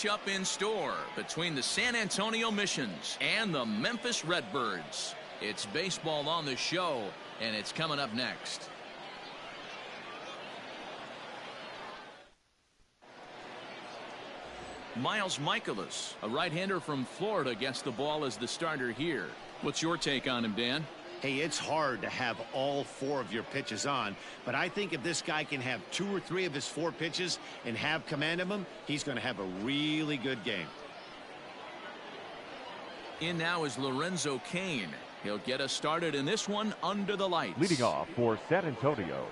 matchup in store between the San Antonio Missions and the Memphis Redbirds. It's baseball on the show, and it's coming up next. Miles Michaelis, a right-hander from Florida, gets the ball as the starter here. What's your take on him, Dan? Hey, it's hard to have all 4 of your pitches on, but I think if this guy can have 2 or 3 of his 4 pitches and have command of them, he's going to have a really good game. In now is Lorenzo Cain. He'll get us started in this one under the lights. Leading off for San Antonio,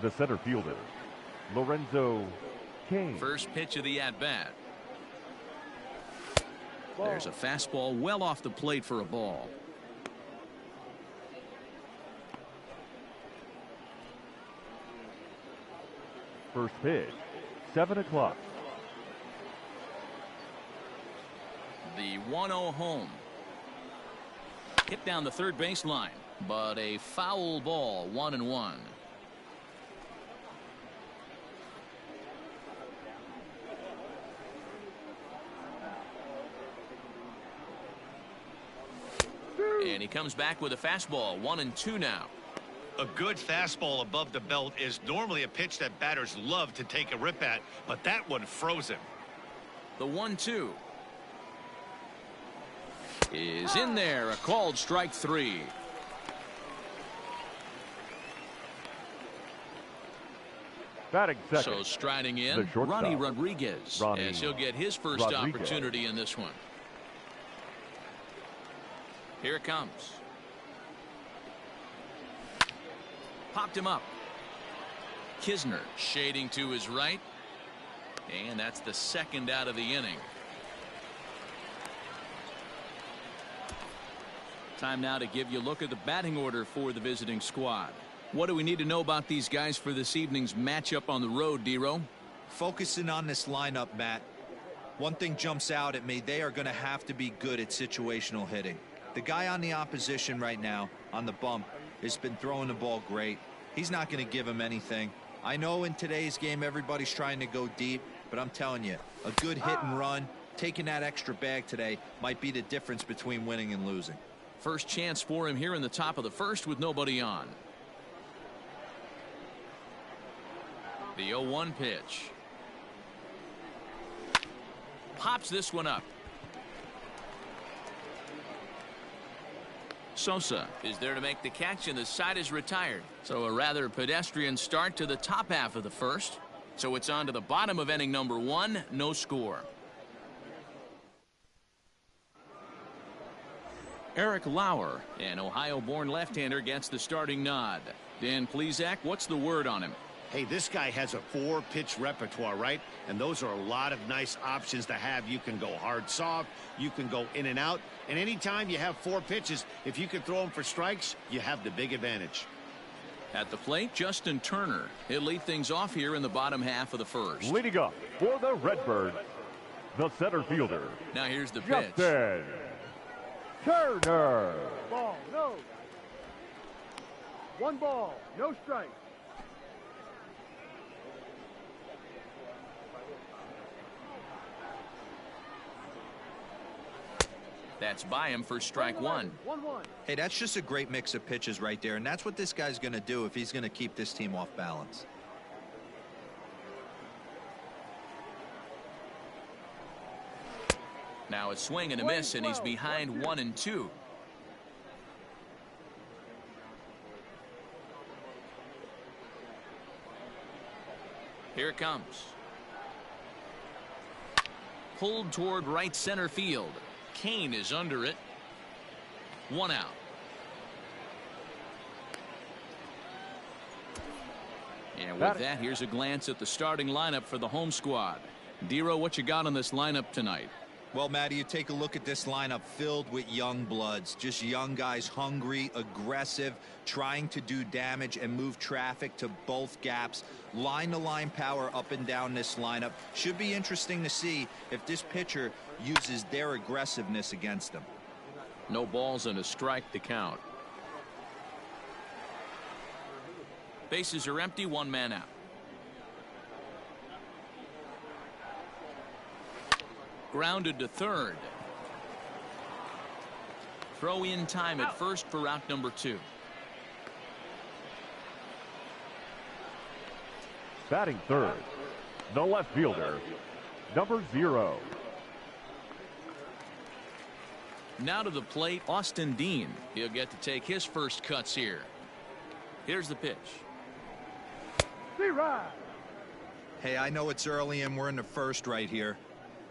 the center fielder, Lorenzo Cain. First pitch of the at-bat. There's a fastball well off the plate for a ball. First pitch, 7 o'clock. The 1-0 home. Hit down the third baseline, but a foul ball, 1-1. And he comes back with a fastball, 1-2 now. A good fastball above the belt is normally a pitch that batters love to take a rip at, but that one froze him. The 1-2 is in there, a called strike 3. Batting second. So striding in, Ronnie Rodriguez, as he'll get his first opportunity in this one. Here it comes. Popped him up. Kisner shading to his right. And that's the second out of the inning. Time now to give you a look at the batting order for the visiting squad. What do we need to know about these guys for this evening's matchup on the road, D-Row? Focusing on this lineup, Matt. One thing jumps out at me. They are going to have to be good at situational hitting. The guy on the opposition right now on the bump has been throwing the ball great. He's not going to give him anything. I know in today's game everybody's trying to go deep, but I'm telling you, a good hit and run, taking that extra bag today might be the difference between winning and losing. First chance for him here in the top of the first with nobody on. The 0-1 pitch. Pops this one up. Sosa is there to make the catch, and the side is retired. So a rather pedestrian start to the top half of the first. So it's on to the bottom of inning number 1, no score. Eric Lauer, an Ohio-born left-hander, gets the starting nod. Dan Plesac, what's the word on him? Hey, this guy has a 4-pitch repertoire, right? And those are a lot of nice options to have. You can go hard, soft. You can go in and out. And anytime you have 4 pitches, if you can throw them for strikes, you have the big advantage. At the plate, Justin Turner. He'll lead things off here in the bottom half of the first. Leading up for the Redbirds, the center fielder. Now here's the pitch. Justin Turner. Ball, no. 1 ball, no strike. That's by him for strike 1. 1-1. Hey, that's just a great mix of pitches right there, and that's what this guy's going to do if he's going to keep this team off balance. Now a swing and a miss, and he's behind 1-2. Here it comes. Pulled toward right center field. Cain is under it. 1 out. And with that, here's a glance at the starting lineup for the home squad. D-Row, what you got on this lineup tonight? Well, Matty, you take a look at this lineup filled with young bloods, just young guys, hungry, aggressive, trying to do damage and move traffic to both gaps. Line-to-line power up and down this lineup. Should be interesting to see if this pitcher uses their aggressiveness against them. No balls and a strike to count. Bases are empty, 1 man out. grounded to third. Throw in time at first for route number 2. Batting third, the left fielder, number 0. Now to the plate, Austin Dean. He'll get to take his first cuts here. Here's the pitch. Hey, I know it's early and we're in the first right here,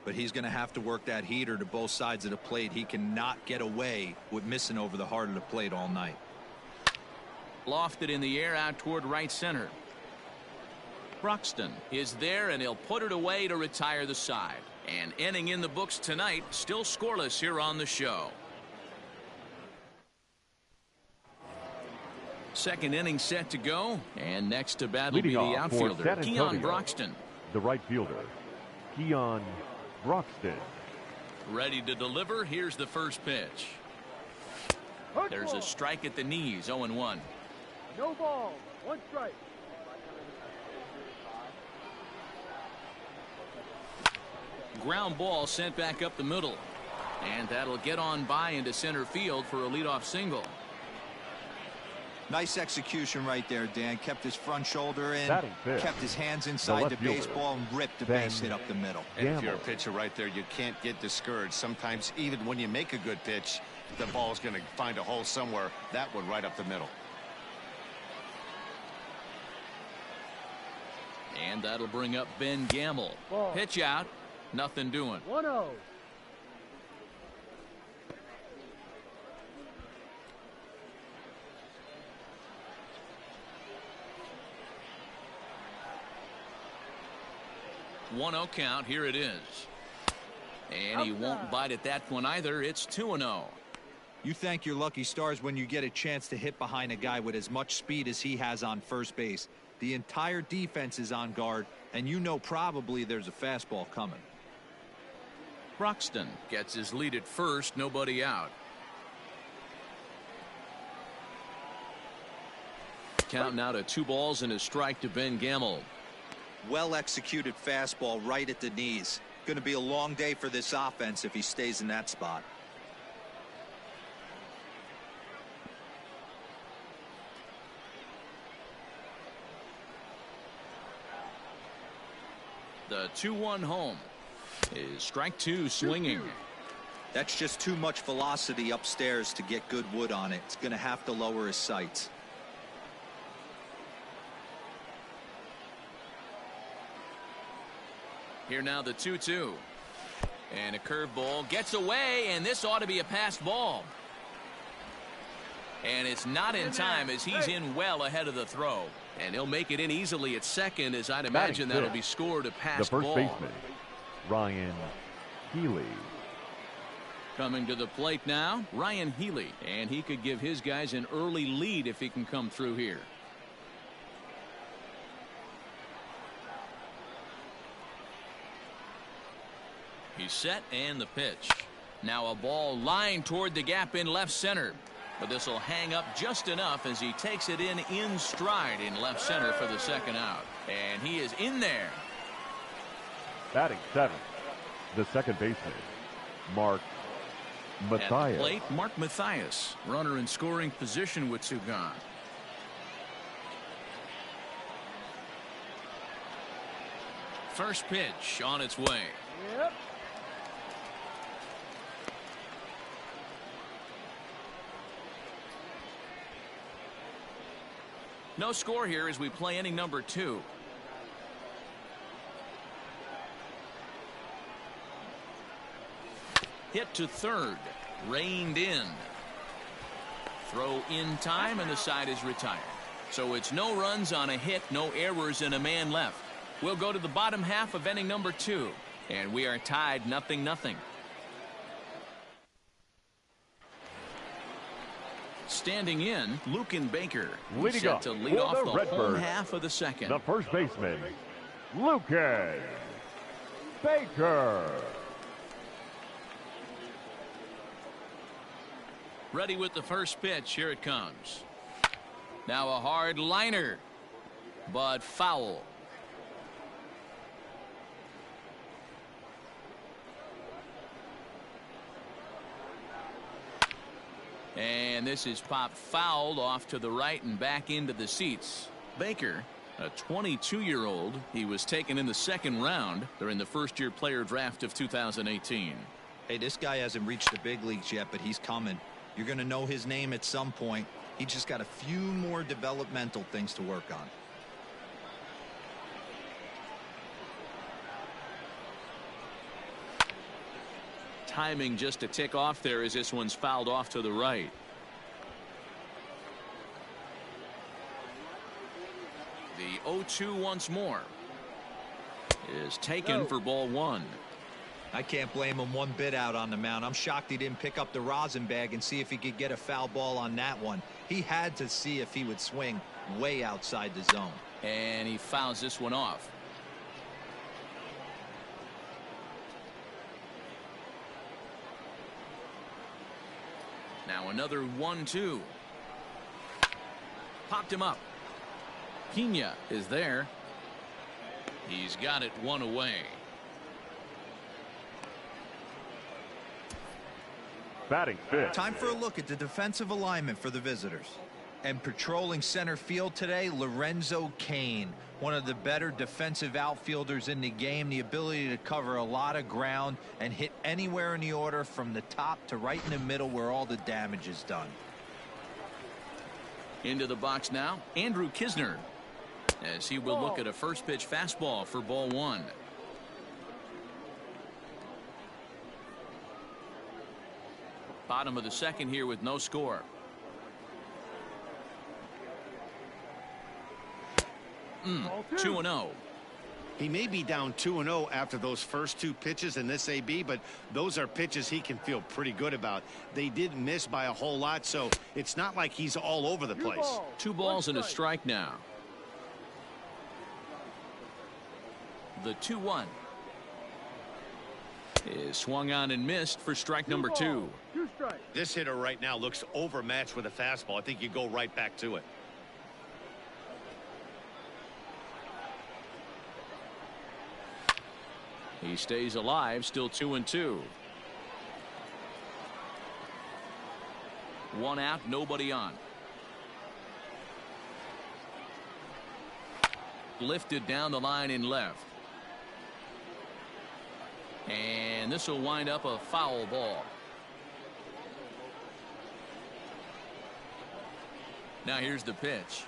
but he's going to have to work that heater to both sides of the plate. He cannot get away with missing over the heart of the plate all night. Lofted in the air out toward right center. Broxton is there, and he'll put it away to retire the side. And inning in the books tonight, still scoreless here on the show. Second inning set to go, and next to bat will be the outfielder, Keon Broxton. The right fielder, Keon Broxton. Ready to deliver. Here's the first pitch. There's a strike at the knees, 0-1. No ball, 1 strike. Ground ball sent back up the middle, and that'll get on by into center field for a leadoff single. Nice execution right there, Dan. Kept his front shoulder in, kept his hands inside the baseball, and ripped the base hit up the middle. And if you're a pitcher right there, you can't get discouraged. Sometimes even when you make a good pitch, the ball's going to find a hole somewhere. That one right up the middle. And that'll bring up Ben Gamble. Ball. Pitch out. Nothing doing. 1-0. One-0 count. Here it is. And he won't bite at that one either. It's 2-0. You thank your lucky stars when you get a chance to hit behind a guy with as much speed as he has on first base. The entire defense is on guard, and you know probably there's a fastball coming. Broxton gets his lead at first. Nobody out. Count now to 2 balls and a strike to Ben Gamble. Well executed fastball right at the knees. Going to be a long day for this offense if he stays in that spot. The 2-1 home is strike 2 swinging. That's just too much velocity upstairs to get good wood on it. It's going to have to lower his sights. Here now the 2-2. And a curveball gets away, and this ought to be a passed ball. And it's not in time as he's in well ahead of the throw. And he'll make it in easily at second, as I'd imagine that'll be scored a passed ball. The first baseman, Ryan Healy. Coming to the plate now, Ryan Healy. And he could give his guys an early lead if he can come through here. He's set, and the pitch. Now a ball lined toward the gap in left center. But this will hang up just enough as he takes it in stride in left center for the second out. And he is in there. Batting 7th, the second baseman, Mark Mathias. At the plate, Mark Mathias, runner in scoring position with 2 gone. First pitch on its way. Yep. No score here as we play inning number 2. Hit to third. Reined in. Throw in time, and the side is retired. So it's no runs on a hit, no errors, and a man left. We'll go to the bottom half of inning number 2. And we are tied 0-0. Standing in, Lucan Baker. Leading set up to lead off the Redbirds, home half of the second. the first baseman, Lucan Baker. Ready with the first pitch. Here it comes. Now a hard liner, but foul. And this is popped fouled off to the right and back into the seats. Baker, a 22-year-old, he was taken in the second round during the first-year player draft of 2018. Hey, this guy hasn't reached the big leagues yet, but he's coming. You're going to know his name at some point. He just got a few more developmental things to work on. Timing just to tick off there as this one's fouled off to the right. The 0-2 once more is taken for ball one. I can't blame him one bit out on the mound. I'm shocked he didn't pick up the rosin bag and see if he could get a foul ball on that one. He had to see if he would swing way outside the zone. And he fouls this one off. Now another 1-2. Popped him up. Pena is there. He's got it one away. Batting fifth. Time for a look at the defensive alignment for the visitors. And patrolling center field today, Lorenzo Cain, one of the better defensive outfielders in the game. The ability to cover a lot of ground and hit anywhere in the order from the top to right in the middle where all the damage is done. Into the box now, Andrew Kisner, as he will look at a first pitch fastball for ball one. Bottom of the second here with no score. Ball 2-0. He may be down 2-0 after those first two pitches in this AB, but those are pitches he can feel pretty good about. They didn't miss by a whole lot, so it's not like he's all over the place. 2 balls and a strike now. The 2-1 is swung on and missed for strike number 2. 2 strikes. This hitter right now looks overmatched with a fastball. I think you go right back to it. He stays alive, still 2-2. 1 out, nobody on. Lifted down the line in left. And this will wind up a foul ball. Now here's the pitch.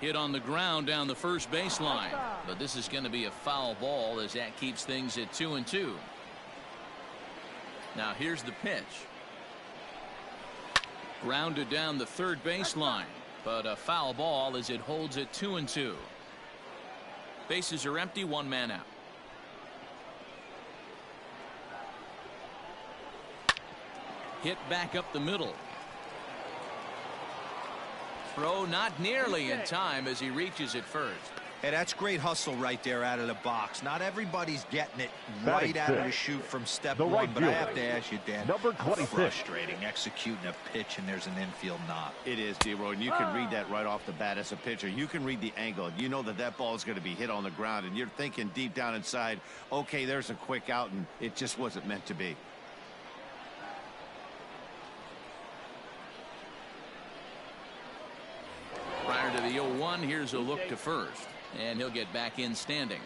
Hit on the ground down the first baseline, but this is going to be a foul ball as that keeps things at 2-2. Now here's the pitch. Grounded down the third baseline, but a foul ball as it holds at 2-2. Bases are empty, 1 man out. Hit back up the middle. Throw not nearly in time as he reaches it first. Hey, that's great hustle right there out of the box. Not everybody's getting it right out of the chute from step one, but I have to ask you, Dan, number 26. Frustrating executing a pitch and there's an infield knock. It is, D-Roy, and you can read that right off the bat as a pitcher. You can read the angle. You know that that ball is going to be hit on the ground, and you're thinking deep down inside, okay, there's a quick out, and it just wasn't meant to be. Prior to the 0-1, here's a look to first, and he'll get back in standing.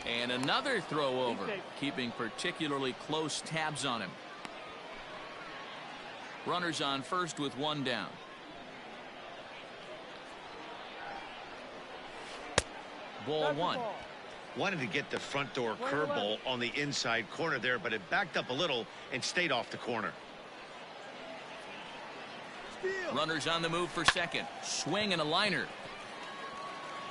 And another throw over, keeping particularly close tabs on him. Runners on first with 1 down. Ball 1. Wanted to get the front door curveball on the inside corner there, but it backed up a little and stayed off the corner. Runners on the move for second. Swing and a liner.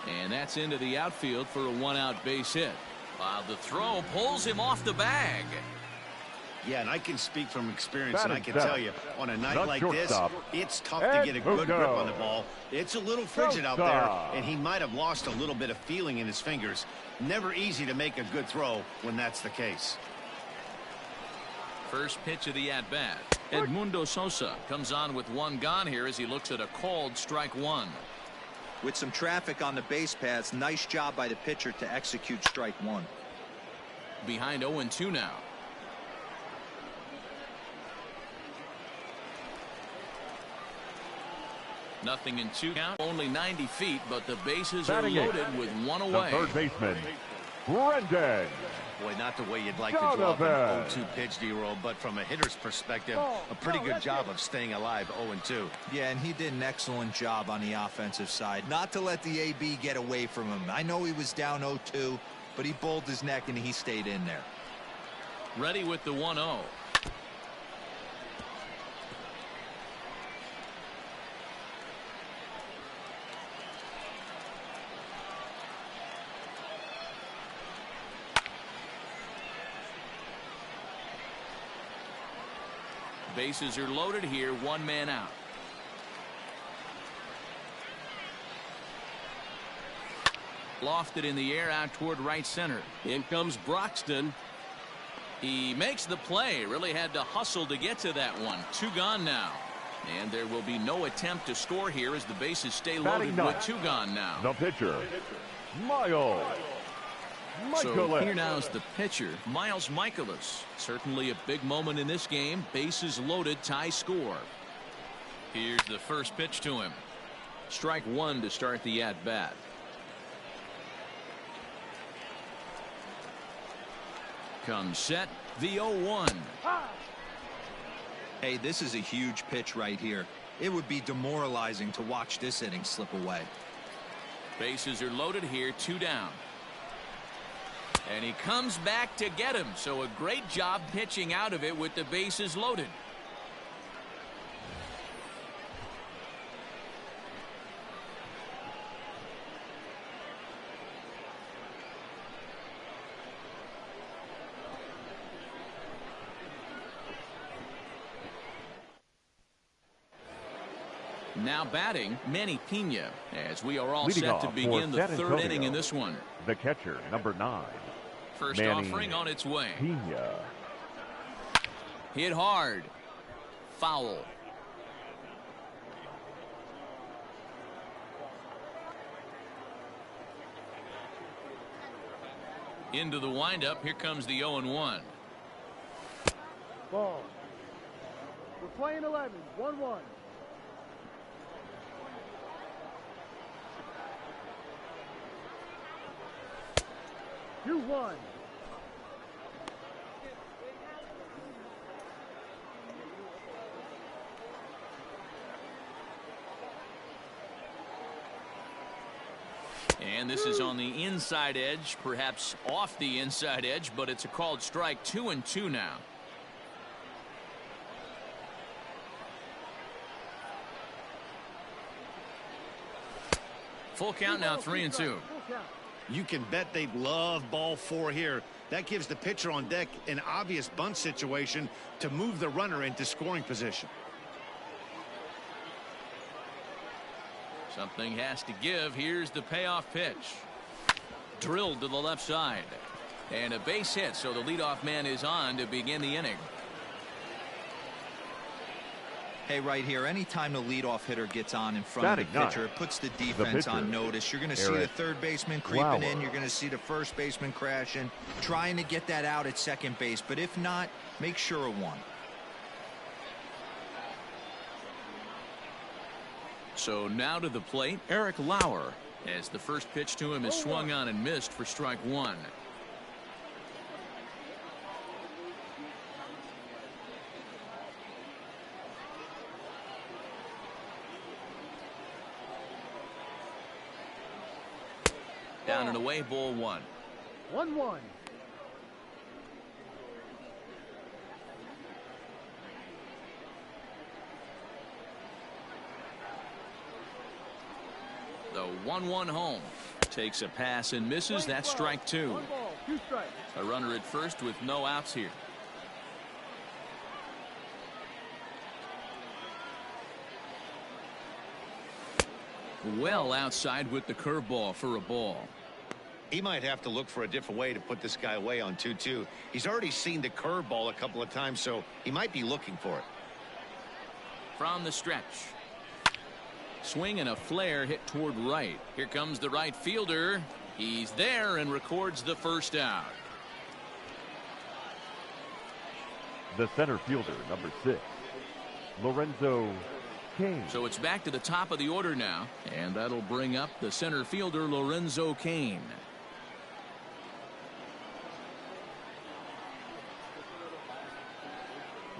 And that's into the outfield for a 1-out base hit. While the throw pulls him off the bag. Yeah, and I can speak from experience, and I can tell you, on a night like this, it's tough to get a And good grip on the ball. It's a little frigid out there, and he might have lost a little bit of feeling in his fingers. Never easy to make a good throw when that's the case. First pitch of the at-bat. Edmundo Sosa comes on with 1 gone here as he looks at a called strike 1. With some traffic on the base paths, nice job by the pitcher to execute strike one. Behind 0-2 now. Nothing in 2 count. Only 90 feet, but the bases are loaded with one away. The third baseman, Brendan. Boy, not the way you'd like to draw up an 0-2 pitch, D-roll, but from a hitter's perspective, a pretty good job of staying alive 0-2. Yeah, and he did an excellent job on the offensive side. Not to let the AB get away from him. I know he was down 0-2, but he bowled his neck and he stayed in there. Ready with the 1-0. Bases are loaded here, one man out. Lofted in the air out toward right center. In comes Broxton. He makes the play. Really had to hustle to get to that one. 2 gone now. And there will be no attempt to score here as the bases stay loaded with 2 gone now. The pitcher, Miles. So here now is the pitcher, Miles Michaelis. Certainly a big moment in this game. Bases loaded, tie score. Here's the first pitch to him. Strike one to start the at-bat. Comes set, the 0-1. Hey, this is a huge pitch right here. It would be demoralizing to watch this inning slip away. Bases are loaded here, 2 down. And he comes back to get him. So a great job pitching out of it with the bases loaded. Now batting, Manny Pena, as we are all Leading set to off begin for the San third Antonio, inning in this one. The catcher, number 9. First Manny offering on its way. Pena. Hit hard. Foul. Into the windup. Here comes the 0-1. Ball. We're playing 11. 1-1. 2-1. And this is on the inside edge, perhaps off the inside edge, but it's a called strike. 2-2 now. Full count now, 3-2. You can bet they love ball 4 here. That gives the pitcher on deck an obvious bunt situation to move the runner into scoring position. Something has to give. Here's the payoff pitch. Drilled to the left side. And a base hit, so the leadoff man is on to begin the inning. Hey, right here, anytime the leadoff hitter gets on in front of the pitcher, it puts the defense on notice. You're going to see the third baseman creeping in. You're going to see the first baseman crashing, trying to get that out at second base. But if not, make sure of one. So now to the plate, Eric Lauer, as the first pitch to him is swung on and missed for strike one. Down and away, ball 1. 1-1. The 1-1 home. Takes a pass and misses. That's strike 2. 1 ball, 2 strikes. A runner at first with no outs here. Well outside with the curveball for a ball. He might have to look for a different way to put this guy away on 2-2. He's already seen the curveball a couple of times, so he might be looking for it. From the stretch. Swing and a flare hit toward right. Here comes the right fielder. He's there and records the first out. The center fielder, number 6, Lorenzo Kane. So it's back to the top of the order now, and that'll bring up the center fielder, Lorenzo Kane.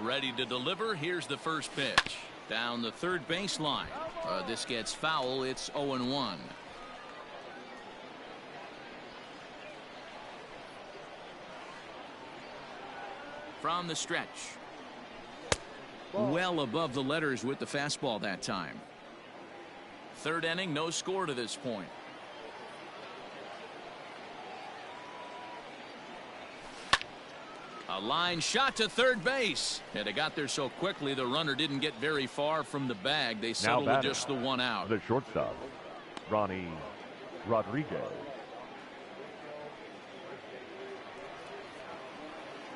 Ready to deliver. Here's the first pitch. Down the third baseline. This gets foul. It's 0-1. From the stretch. Well above the letters with the fastball that time. Third inning, no score to this point. A line shot to third base. And it got there so quickly the runner didn't get very far from the bag. They settled with just the one out. The shortstop, Ronnie Rodriguez.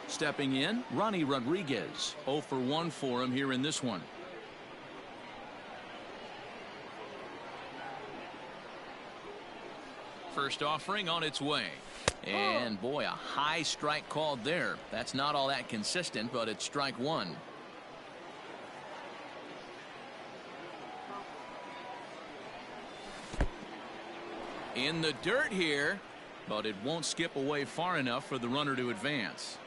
Stepping in, Ronnie Rodriguez. 0 for 1 for him here in this one. First offering on its way. And boy, a high strike called there. That's not all that consistent, but it's strike one. In the dirt here, but it won't skip away far enough for the runner to advance.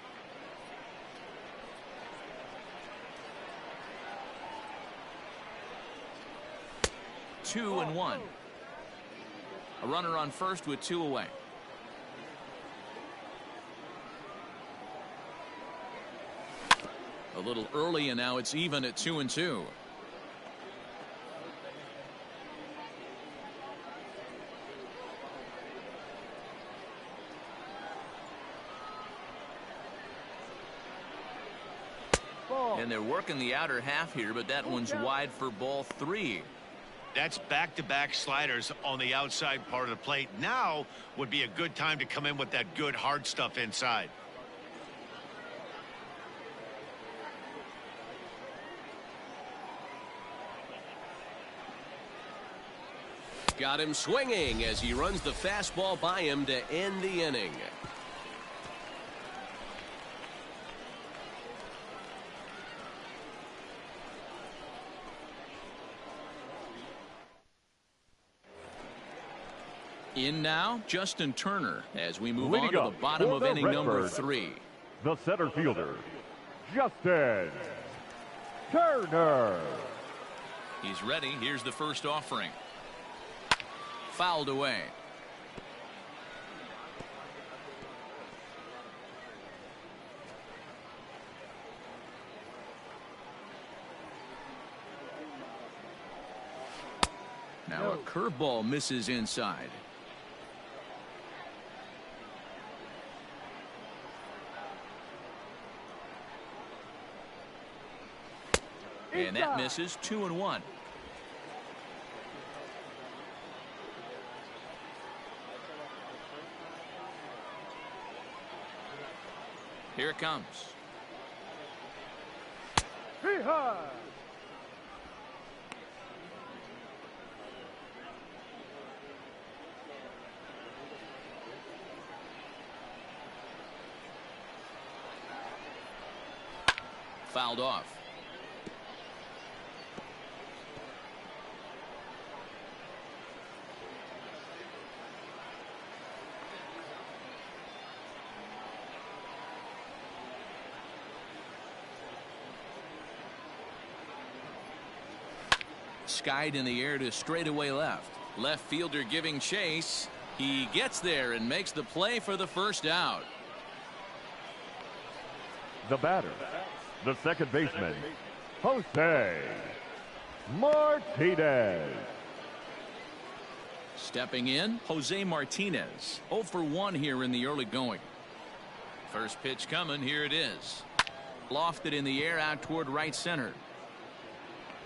Two and one. A runner on first with 2 away. A little early, and now it's even at 2-2. And they're working the outer half here, but that one's wide for ball 3. That's back-to-back sliders on the outside part of the plate. Now would be a good time to come in with that good hard stuff inside. Got him swinging as he runs the fastball by him to end the inning. In now, Justin Turner, as we move on Leading to up the bottom for of the inning number Redbirds, 3. The center fielder, Justin Turner. He's ready. Here's the first offering. Fouled away. Now a curveball misses inside. And that misses. 2-1. Here it comes. Hee-haw! Fouled off. Skied in the air to straightaway left. Left fielder giving chase. He gets there and makes the play for the first out. The batter, the second baseman, Jose Martinez. Stepping in, Jose Martinez. 0 for 1 here in the early going. First pitch coming. Here it is. Lofted in the air out toward right center.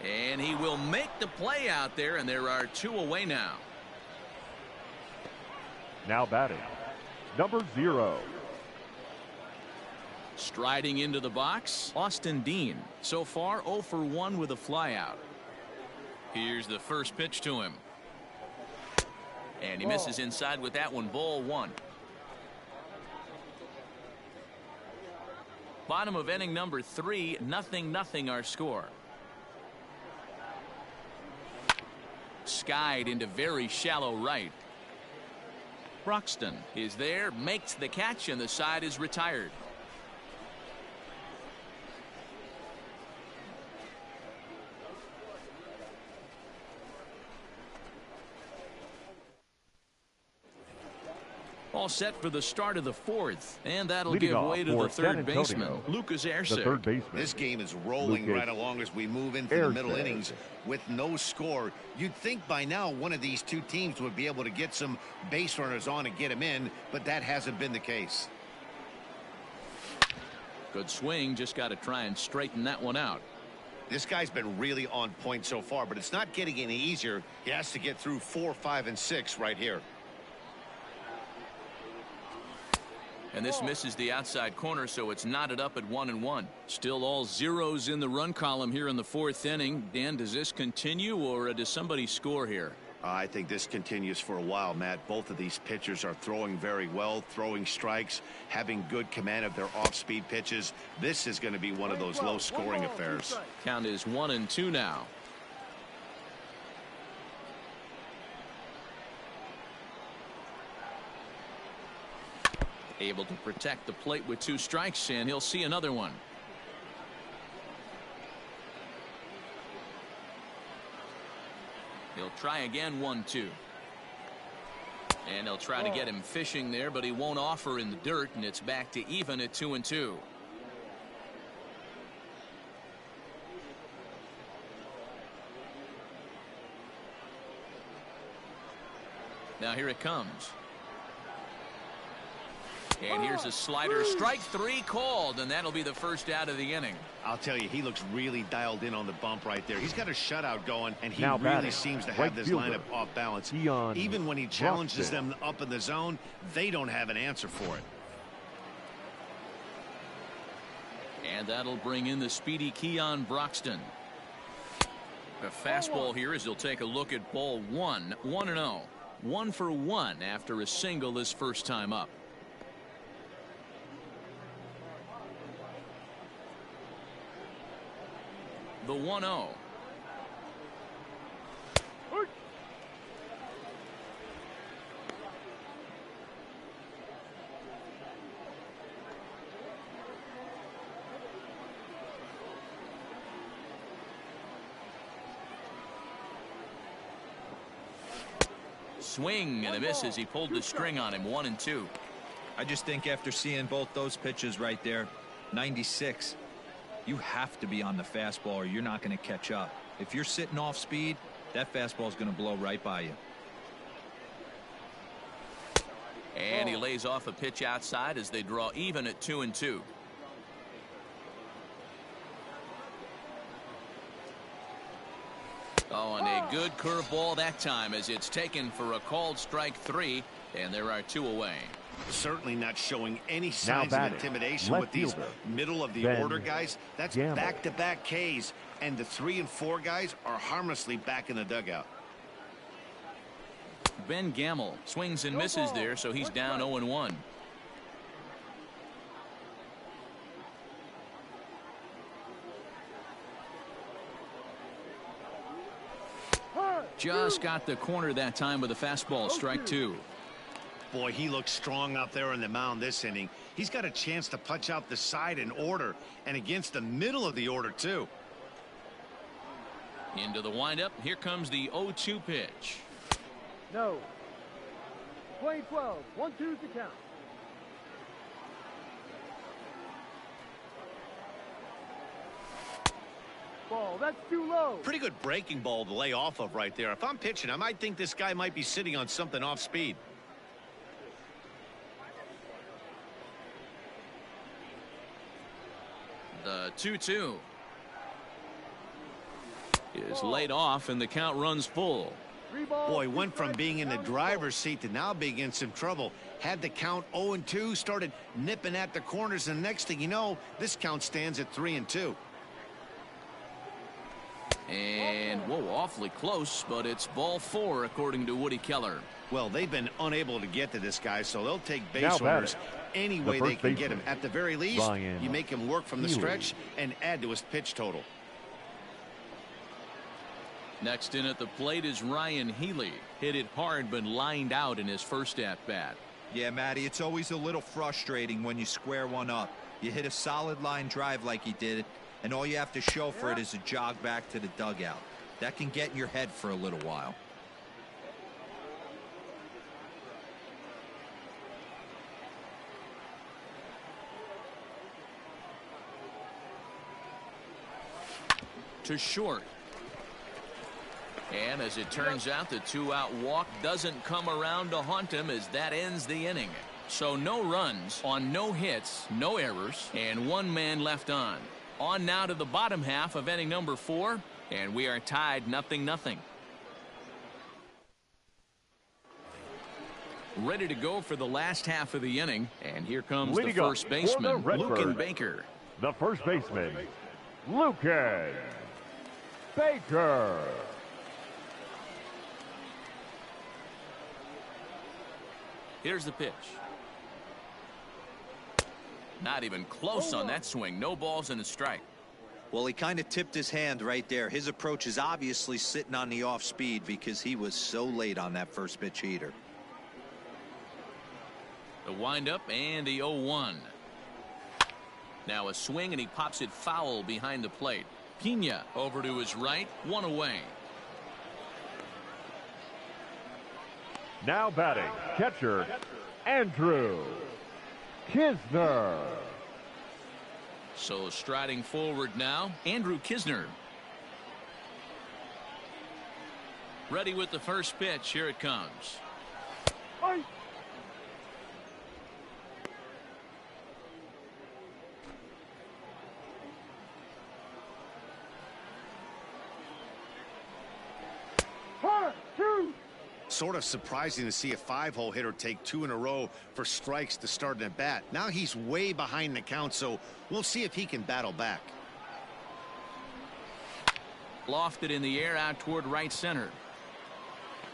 And he will make the play out there, and there are 2 away now. Now batting, number 0. Striding into the box, Austin Dean. So far 0 for 1 with a flyout. Here's the first pitch to him. And he misses inside with that one. Ball 1. Bottom of inning number 3, 0-0 our score. Skied into very shallow right. Broxton is there, makes the catch, and the side is retired. All set for the start of the 4th, and that'll give way to the third baseman, Lucas Erceg. This game is rolling right along as we move into the middle innings with no score. You'd think by now one of these two teams would be able to get some base runners on and get them in, but that hasn't been the case. Good swing, just got to try and straighten that one out. This guy's been really on point so far, but it's not getting any easier. He has to get through 4, 5, and 6 right here. And this misses the outside corner, so it's knotted up at 1-1. Still all zeros in the run column here in the 4th inning. Dan, does this continue, or does somebody score here? I think this continues for a while, Matt. Both of these pitchers are throwing very well, throwing strikes, having good command of their off-speed pitches. This is going to be one of those low-scoring affairs. Count is 1-2 now. Able to protect the plate with 2 strikes, and he'll see another one. He'll try again, 1-2. And he'll try to get him fishing there, but he won't offer in the dirt, and it's back to even at 2-2. Now here it comes. And here's a slider. Strike 3 called, and that'll be the first out of the inning. I'll tell you, he looks really dialed in on the bump right there. He's got a shutout going, and he Now really seems to have this lineup off balance. Even when he challenges them up in the zone, they don't have an answer for it. And that'll bring in the speedy Keon Broxton. A fastball here as he'll take a look at ball 1. 1-0. 1 for 1 after a single his first time up. The 1-0. Swing and a miss as he pulled the string on him. 1-2. I just think after seeing both those pitches right there, 96. You have to be on the fastball or you're not going to catch up. If you're sitting off speed, that fastball is going to blow right by you. And he lays off a pitch outside as they draw even at 2-2. Oh, and a good curveball that time as it's taken for a called strike 3, and there are 2 away. Certainly not showing any signs of intimidation with these middle of the order guys. That's back-to-back Ks, and the 3 and 4 guys are harmlessly back in the dugout. Ben Gamble swings and misses there, so he's down 0-1. Just got the corner that time with a fastball. Strike 2. Boy, he looks strong out there on the mound this inning. He's got a chance to punch out the side in order and against the middle of the order too. Into the windup. Here comes the 0-2 pitch. No. Play 12. 1-2 to count. Ball. That's too low. Pretty good breaking ball to lay off of right there. If I'm pitching, I might think this guy might be sitting on something off speed. The 2-2 is laid off, and the count runs full. Boy, went from being in the driver's seat to now being in some trouble. Had the count 0-2, started nipping at the corners, and next thing you know, this count stands at 3-2. And whoa, awfully close, but it's ball 4 according to Woody Keller. Well, they've been unable to get to this guy, so they'll take Now base batting, runners any way the they first can get him. baseman, At the very least, Ryan you make him work from the Healy. stretch and add to his pitch total. Next in at the plate is Ryan Healy. Hit it hard but lined out in his first at-bat. Yeah, Matty, it's always a little frustrating when you square one up. You hit a solid line drive like he did, and all you have to show for it is a jog back to the dugout. That can get in your head for a little while. To short. And as it turns out, the 2-out walk doesn't come around to haunt him as that ends the inning. So no runs on no hits, no errors, and 1 man left on. On now to the bottom half of inning number 4, and we are tied 0-0. Ready to go for the last half of the inning, and here comes the first baseman, Luken Baker. The first baseman, Luken Baker. Here's the pitch. Not even close on that swing. No balls and a strike. Well, he kind of tipped his hand right there. His approach is obviously sitting on the off speed because he was so late on that first pitch heater. The windup and the 0-1. Now a swing and he pops it foul behind the plate. Pena over to his right, 1 away. Now batting, catcher, Andrew Kisner. So striding forward now, Andrew Kisner. Ready with the first pitch. Here it comes. Fight! Sort of surprising to see a 5-hole hitter take 2 in a row for strikes to start an at-bat. Now he's way behind the count, so we'll see if he can battle back. Lofted in the air out toward right center.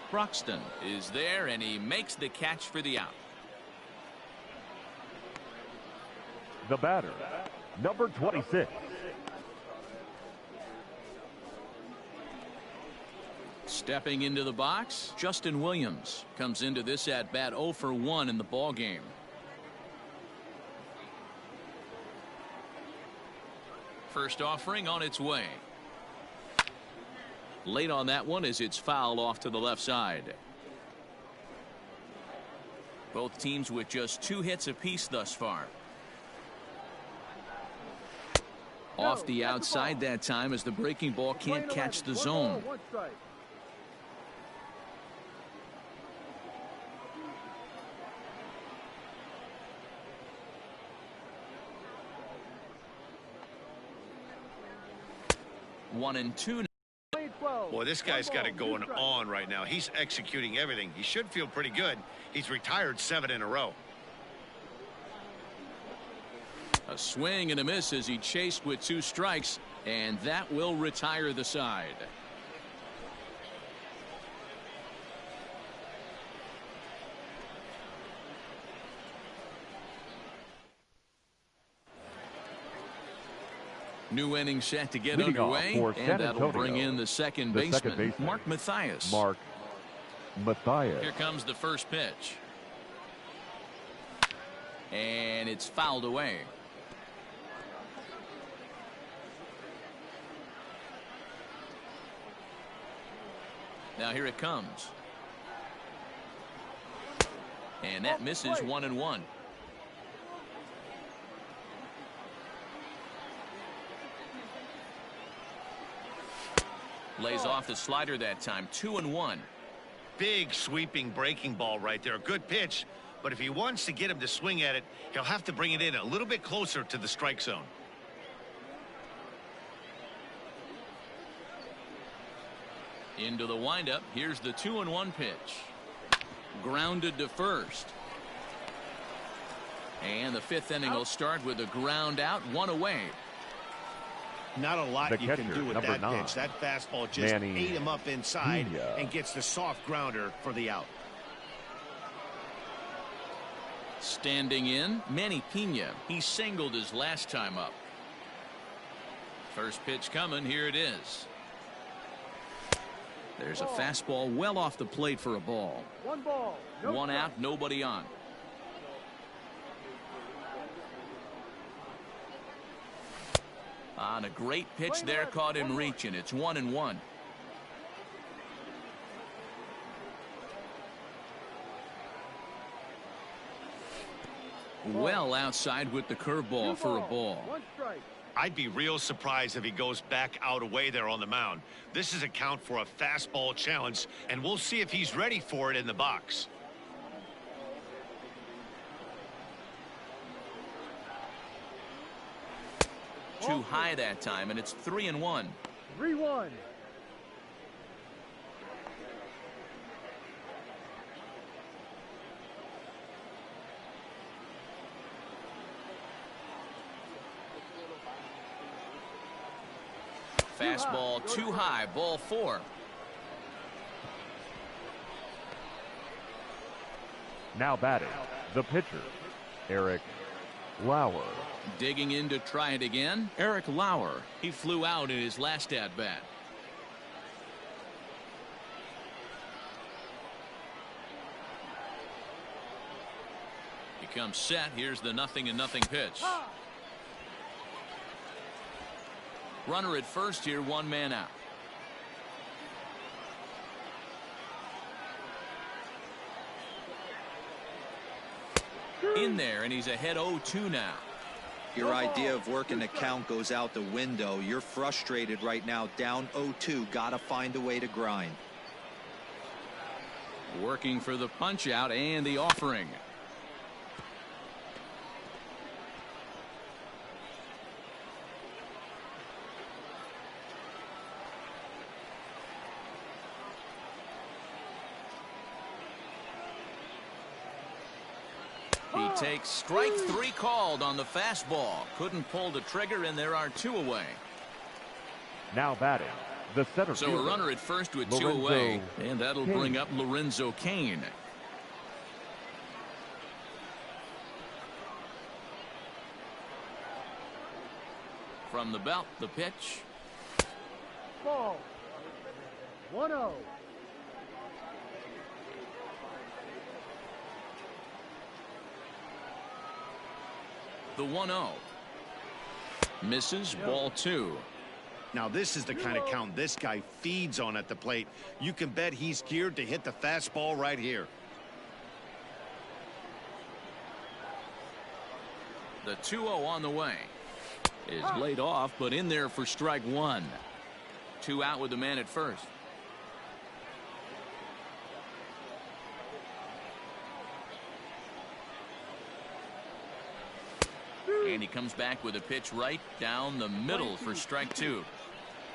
Broxton is there, and he makes the catch for the out. The batter, number 26. Stepping into the box, Justin Williams comes into this at bat 0 for 1 in the ball game. First offering on its way. Late on that one as it's fouled off to the left side. Both teams with just 2 hits apiece thus far. Off the outside that time as the breaking ball can't catch the zone. 1-2. Boy, this guy's got it going on right now. He's executing everything. He should feel pretty good. He's retired 7 in a row. A swing and a miss as he chased with 2 strikes, and that will retire the side. New inning set to get underway, and that'll bring in the second baseman, Mark Mathias. Here comes the first pitch. And it's fouled away. Now here it comes. And that misses 1-1. Lays off the slider that time. 2-1. Big sweeping breaking ball right there. A good pitch, but if he wants to get him to swing at it, he'll have to bring it in a little bit closer to the strike zone. Into the windup. Here's the 2-1 pitch. Grounded to first. And the 5th inning will start with a ground out, 1 away. Not a lot The you can catcher, do with number that 9, pitch. That fastball just Manny ate him up inside Pena. and gets the soft grounder for the out. Standing in, Manny Pena. He singled his last time up. First pitch coming. Here it is. There's a fastball well off the plate for a ball. One ball. No One strike. out, nobody on. On a great pitch there, caught him reaching. It's 1-1. Well outside with the curveball for a ball. One strike. I'd be real surprised if he goes back out away there on the mound. This is a count for a fastball challenge, and we'll see if he's ready for it in the box. Too high that time, and it's 3-1. 3-1. Fastball too high, ball 4. Now batting, the pitcher, Eric Lauer. Digging in to try it again, Eric Lauer. He flew out in his last at-bat. He comes set. Here's the 0-0 pitch. Runner at first here, one man out. In there, and he's ahead 0-2 now. Your idea of working the count goes out the window. You're frustrated right now, down 0-2. Gotta find a way to grind. Working for the punch out and the offering. He takes strike 3 called on the fastball. Couldn't pull the trigger, and there are 2 away. Now batting, the center So fielder, a runner at first with 2 Lorenzo away, and that'll Cain. bring up Lorenzo Cain. From the belt, the pitch. Ball. 1-0. The 1-0. Misses, ball 2. Now this is the kind of count this guy feeds on at the plate. You can bet he's geared to hit the fastball right here. The 2-0 on the way. Is laid off, but in there for strike 1. 2 out with the man at first. And he comes back with a pitch right down the middle for strike 2.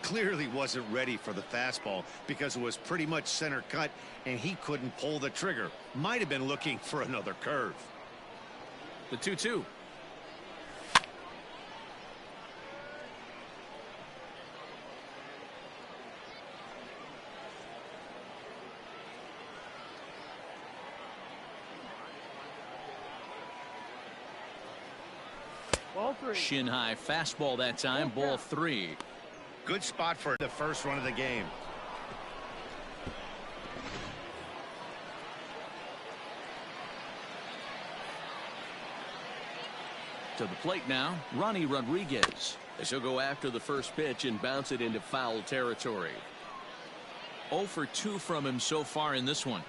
Clearly wasn't ready for the fastball because it was pretty much center cut and he couldn't pull the trigger. Might have been looking for another curve. The 2-2. Ball 3. Shin high fastball that time, ball 3. Good spot for the first run of the game. To the plate now, Ronnie Rodriguez. As he'll go after the first pitch and bounce it into foul territory. 0 for 2 from him so far in this one.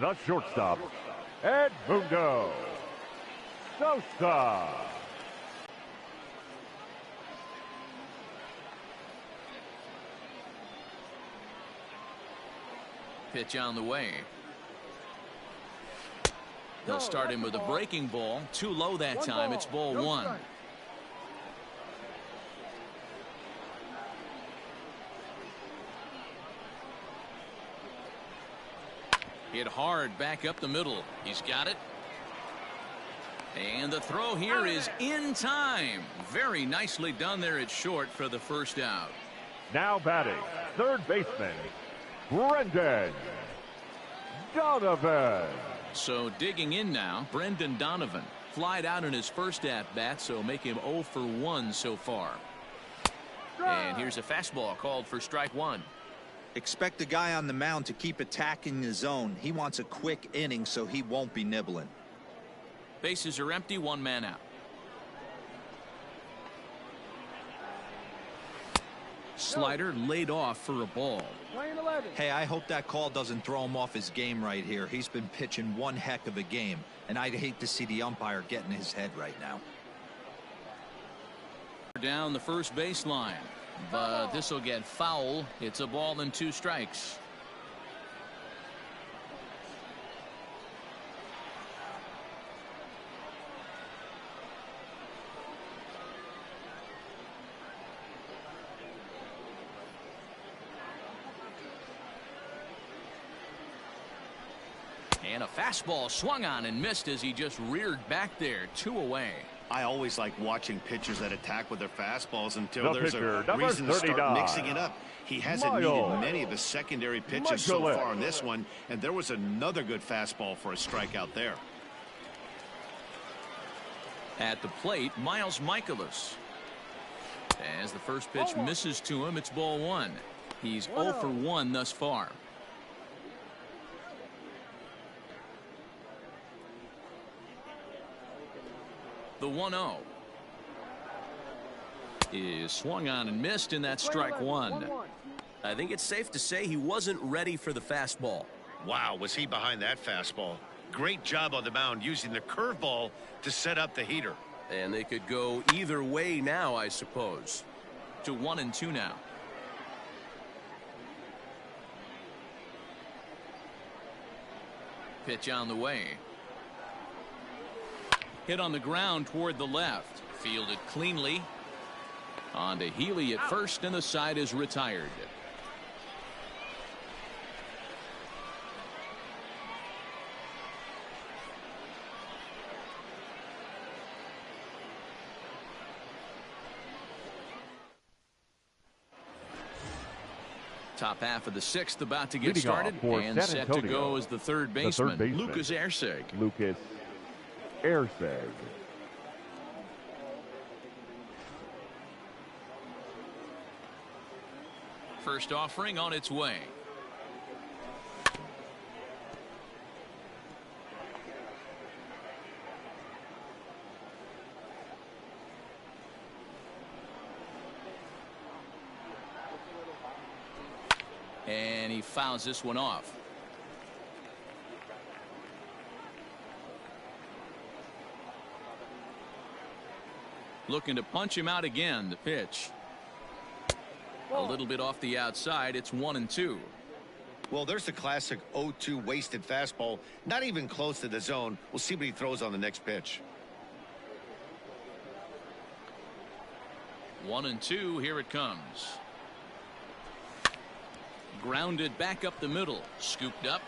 The shortstop, Edmundo Sosa. Pitch on the way. He'll start him with a breaking ball. Too low that time. It's ball one. Hit hard back up the middle. He's got it. And the throw here is in time. Very nicely done there at short for the first out. Now batting, third baseman, Brendan Donovan. So digging in now, Brendan Donovan. Flied out in his first at-bat, so make him 0 for 1 so far. And here's a fastball called for strike one. Expect the guy on the mound to keep attacking the zone. He wants a quick inning, so he won't be nibbling. Bases are empty, one man out. Slider laid off for a ball. Hey, I hope that call doesn't throw him off his game right here. He's been pitching one heck of a game, and I'd hate to see the umpire get in his head right now. Down the first baseline, but this will get foul. It's a ball and 2 strikes. And a fastball swung on and missed as he just reared back there. 2 away. I always like watching pitchers that attack with their fastballs until The there's pitcher, a number reason to start 39. mixing it up. He hasn't Miles. needed many of his secondary pitches so Michaelis. far in this one, and there was another good fastball for a strikeout there. At the plate, Miles Michaelis. As the first pitch misses to him, it's ball one. He's 0 for 1 thus far. The 1-0 is swung on and missed, and that's strike one. I think it's safe to say he wasn't ready for the fastball. Wow, was he behind that fastball. Great job on the mound using the curveball to set up the heater. And they could go either way now, I suppose. To 1-2 now. Pitch on the way. Hit on the ground toward the left. Fielded cleanly. On to Healy at first, and the side is retired. Top half of the 6th about to get Leading off started, for and San set to Antonio, go as the third baseman, baseman, Lucas Erseg. Lucas Erseg. First offering on its way. And he fouls this one off. Looking to punch him out again. The pitch. A little bit off the outside. It's 1-2. Well, there's the classic 0-2 wasted fastball. Not even close to the zone. We'll see what he throws on the next pitch. 1-2. Here it comes. Grounded back up the middle. Scooped up.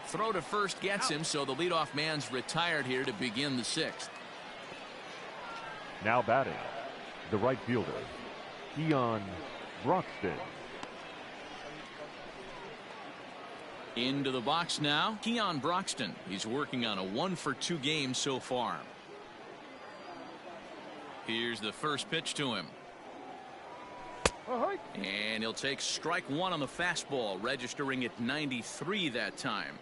Throw to first gets him, so the leadoff man's retired here to begin the 6th. Now batting, the right fielder, Keon Broxton. Into the box now, Keon Broxton. He's working on a 1-for-2 game so far. Here's the first pitch to him. And he'll take strike one on the fastball, registering at 93 that time.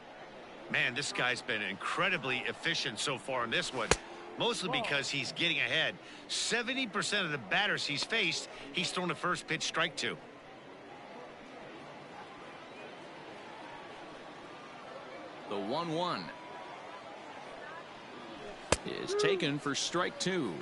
Man, this guy's been incredibly efficient so far in this one. Mostly because he's getting ahead. 70% of the batters he's faced, he's thrown the first pitch strike to. The 1-1 is taken for strike two.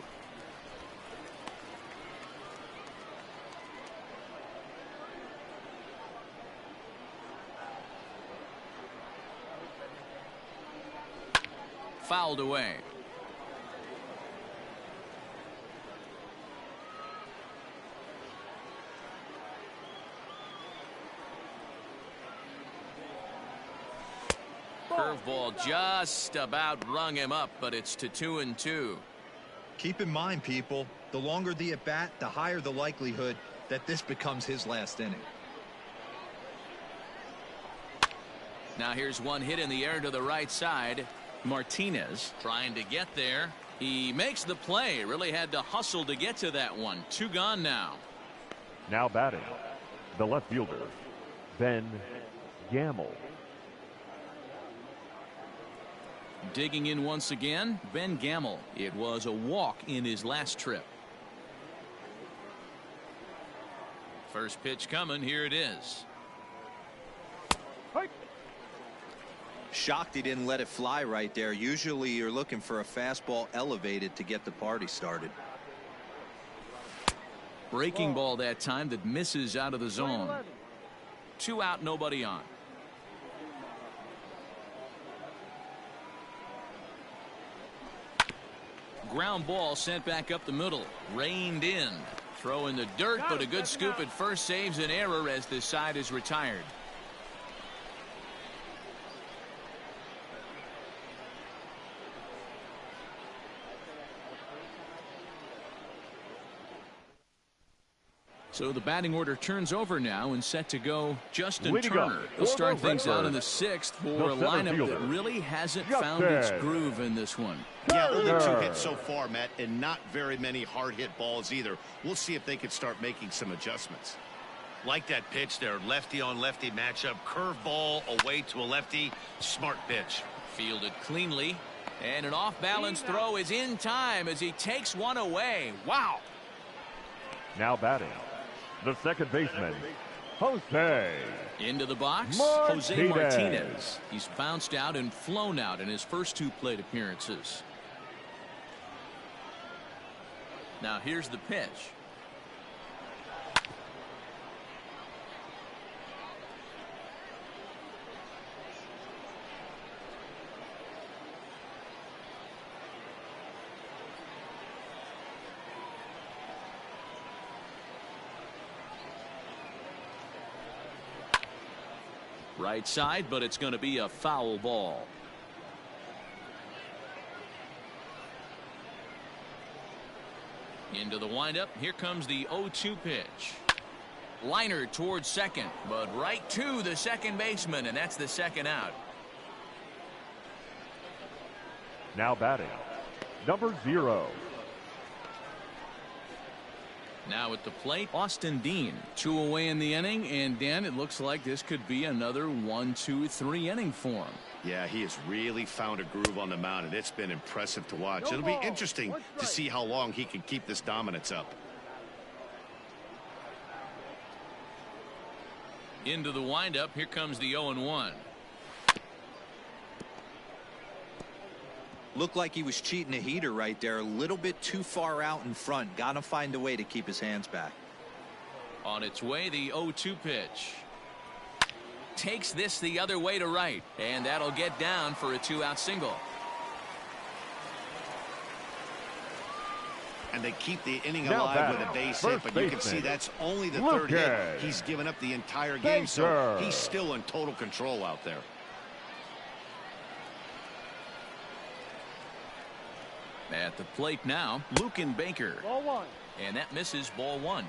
fouled away. Curveball just about rung him up, but it's to 2-2. Keep in mind, people, the longer the at-bat, the higher the likelihood that this becomes his last inning. Now here's one hit in the air to the right side. Martinez trying to get there. He makes the play. Really had to hustle to get to that one. 2 gone now. Now batting, the left fielder, Ben Gamel. Digging in once again, Ben Gamel. It was a walk in his last trip. First pitch coming. Here it is. Shocked he didn't let it fly right there. Usually you're looking for a fastball elevated to get the party started. Breaking ball that time that misses out of the zone. 2 out, nobody on. Ground ball sent back up the middle. Reined in. Throw in the dirt, but a good scoop at first saves an error as this side is retired. So the batting order turns over now and set to go Justin Turner. He'll start things out in the 6th for a lineup that really hasn't found its groove in this one. Yeah, only 2 hits so far, Matt, and not very many hard hit balls either. We'll see if they can start making some adjustments. Like that pitch there, lefty on lefty matchup, curveball away to a lefty, smart pitch. Fielded cleanly, and an off balance throw is in time as he takes one away. Wow. Now batting, the second baseman, Jose. Into the box, Martinez. Jose Martinez. He's bounced out and flown out in his first 2 plate appearances. Now here's the pitch. Right side, but it's going to be a foul ball. Into the windup. Here comes the 0-2 pitch. Liner towards second, but right to the second baseman, and that's the 2nd out. Now batting, number 0. Now at the plate, Austin Dean. 2 away in the inning, and Dan, it looks like this could be another 1, 2, 3 inning for him. Yeah, he has really found a groove on the mound, and it's been impressive to watch. It'll be interesting to see how long he can keep this dominance up. Into the windup. Here comes the 0-1. Looked like he was cheating a heater right there. A little bit too far out in front. Got to find a way to keep his hands back. On its way, the 0-2 pitch. Takes this the other way to right, and that'll get down for a 2-out single. And they keep the inning alive with a base hit, but you can see that's only the 3rd hit. He's given up the entire game, so he's still in total control out there. At the plate now, Luken Baker. Ball 1. And that misses, ball 1.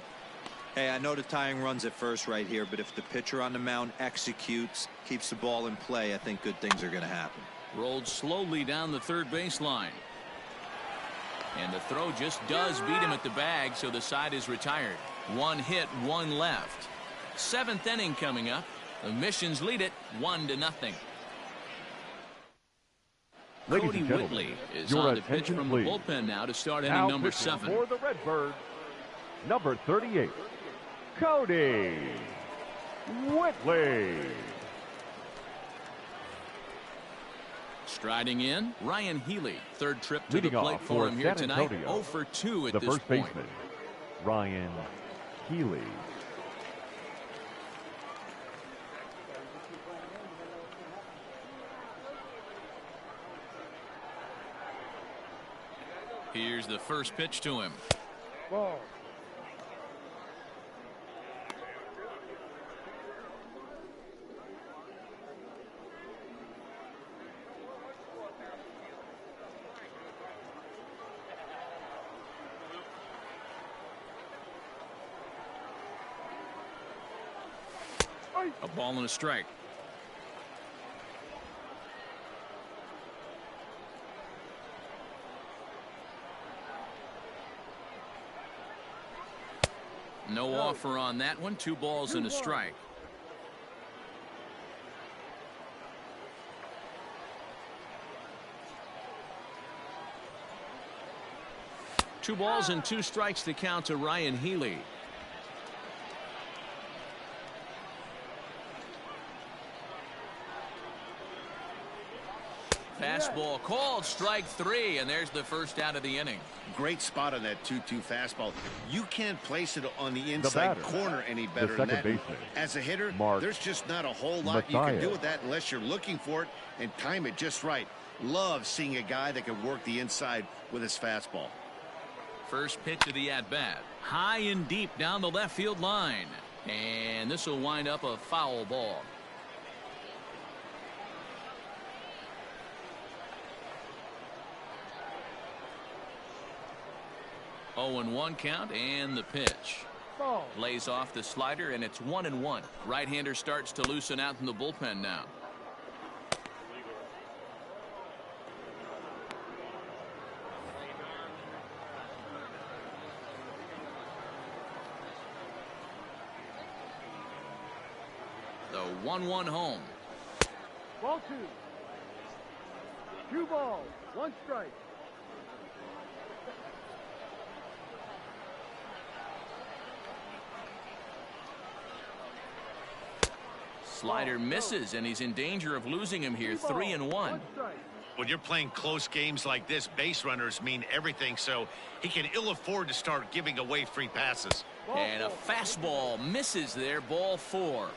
Hey, I know the tying runs at first right here, but if the pitcher on the mound executes, keeps the ball in play, I think good things are going to happen. Rolled slowly down the 3rd baseline. And the throw just does beat him at the bag, so the side is retired. 1 hit, 1 left. 7th inning coming up. The Missions lead it 1-0. Ladies Cody and gentlemen, Whitley is your on the pitch attention, from please. the bullpen now to start inning Now number pitching 7. for the Redbirds, number 38, Cody Whitley. Striding in, Ryan Healy. 3rd trip to Leading the plate off for for him here San tonight. Antonio, 0 for 2 at the this first point. baseman, Ryan Healy. Here's the first pitch to him. Ball. A ball and a strike. No offer on that one. 2 balls and a strike. Two balls and 2 strikes to count to Ryan Healy. Fastball called, strike 3, and there's the first out of the inning. Great spot on that 2-2 fastball. You can't place it on the inside corner any better than that. Baseman, as a hitter, Mark there's just not a whole lot you can do with that unless you're looking for it and time it just right. Love seeing a guy that can work the inside with his fastball. First pitch of the at-bat. High and deep down the left field line. And this will wind up a foul ball. 0-1 count, and the pitch. Ball. Lays off the slider, and it's 1-1. Right-hander starts to loosen out in the bullpen now. The 1-1 home. Ball 2. 2 balls, 1 strike. Slider misses, and he's in danger of losing him here. 3-1. When you're playing close games like this, base runners mean everything, so he can ill afford to start giving away free passes. And a fastball misses there. Ball 4.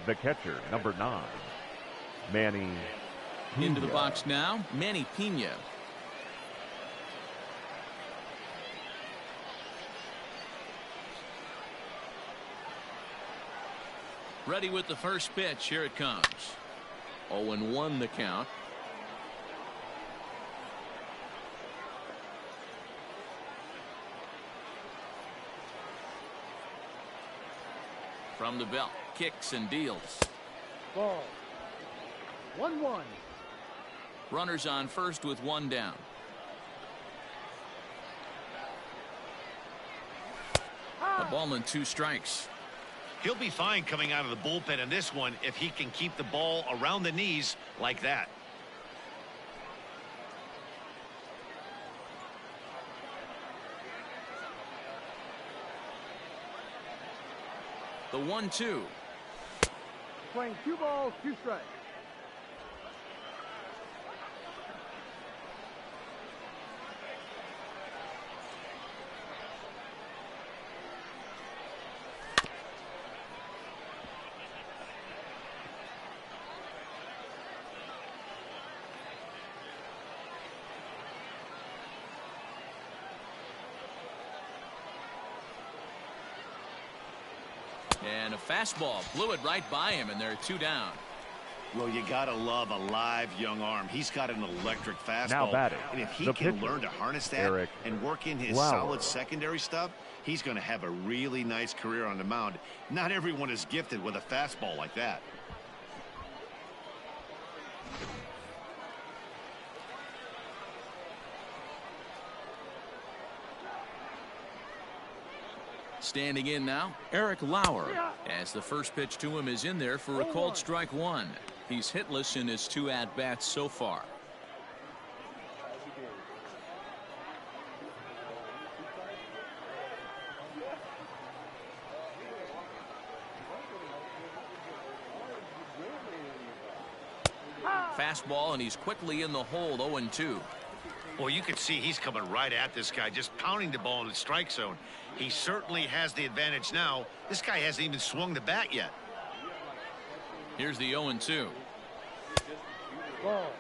The catcher, number 9, Manny Pena. Into the box now, Manny Pena. Ready with the first pitch. Here it comes. 0-1 the count. From the belt, kicks and deals. Ball. 1-1. Runners on first with 1 down. A ball and 2 strikes. He'll be fine coming out of the bullpen in this one if he can keep the ball around the knees like that. The 1-2. Playing 2 balls, 2 strikes. And a fastball blew it right by him, and there are 2 down. Well, you gotta love a live young arm. He's got an electric fastball. Now batting, and if he the can pitcher, learn to harness that Eric and work in his Lauer. solid secondary stuff, he's going to have a really nice career on the mound. Not everyone is gifted with a fastball like that. Standing in now, Eric Lauer, as the first pitch to him is in there for a called strike 1. He's hitless in his 2 at-bats so far. Fastball, and he's quickly in the hole. 0-2. Well, you can see he's coming right at this guy, just pounding the ball in the strike zone. He certainly has the advantage now. This guy hasn't even swung the bat yet. Here's the 0-2. Ball.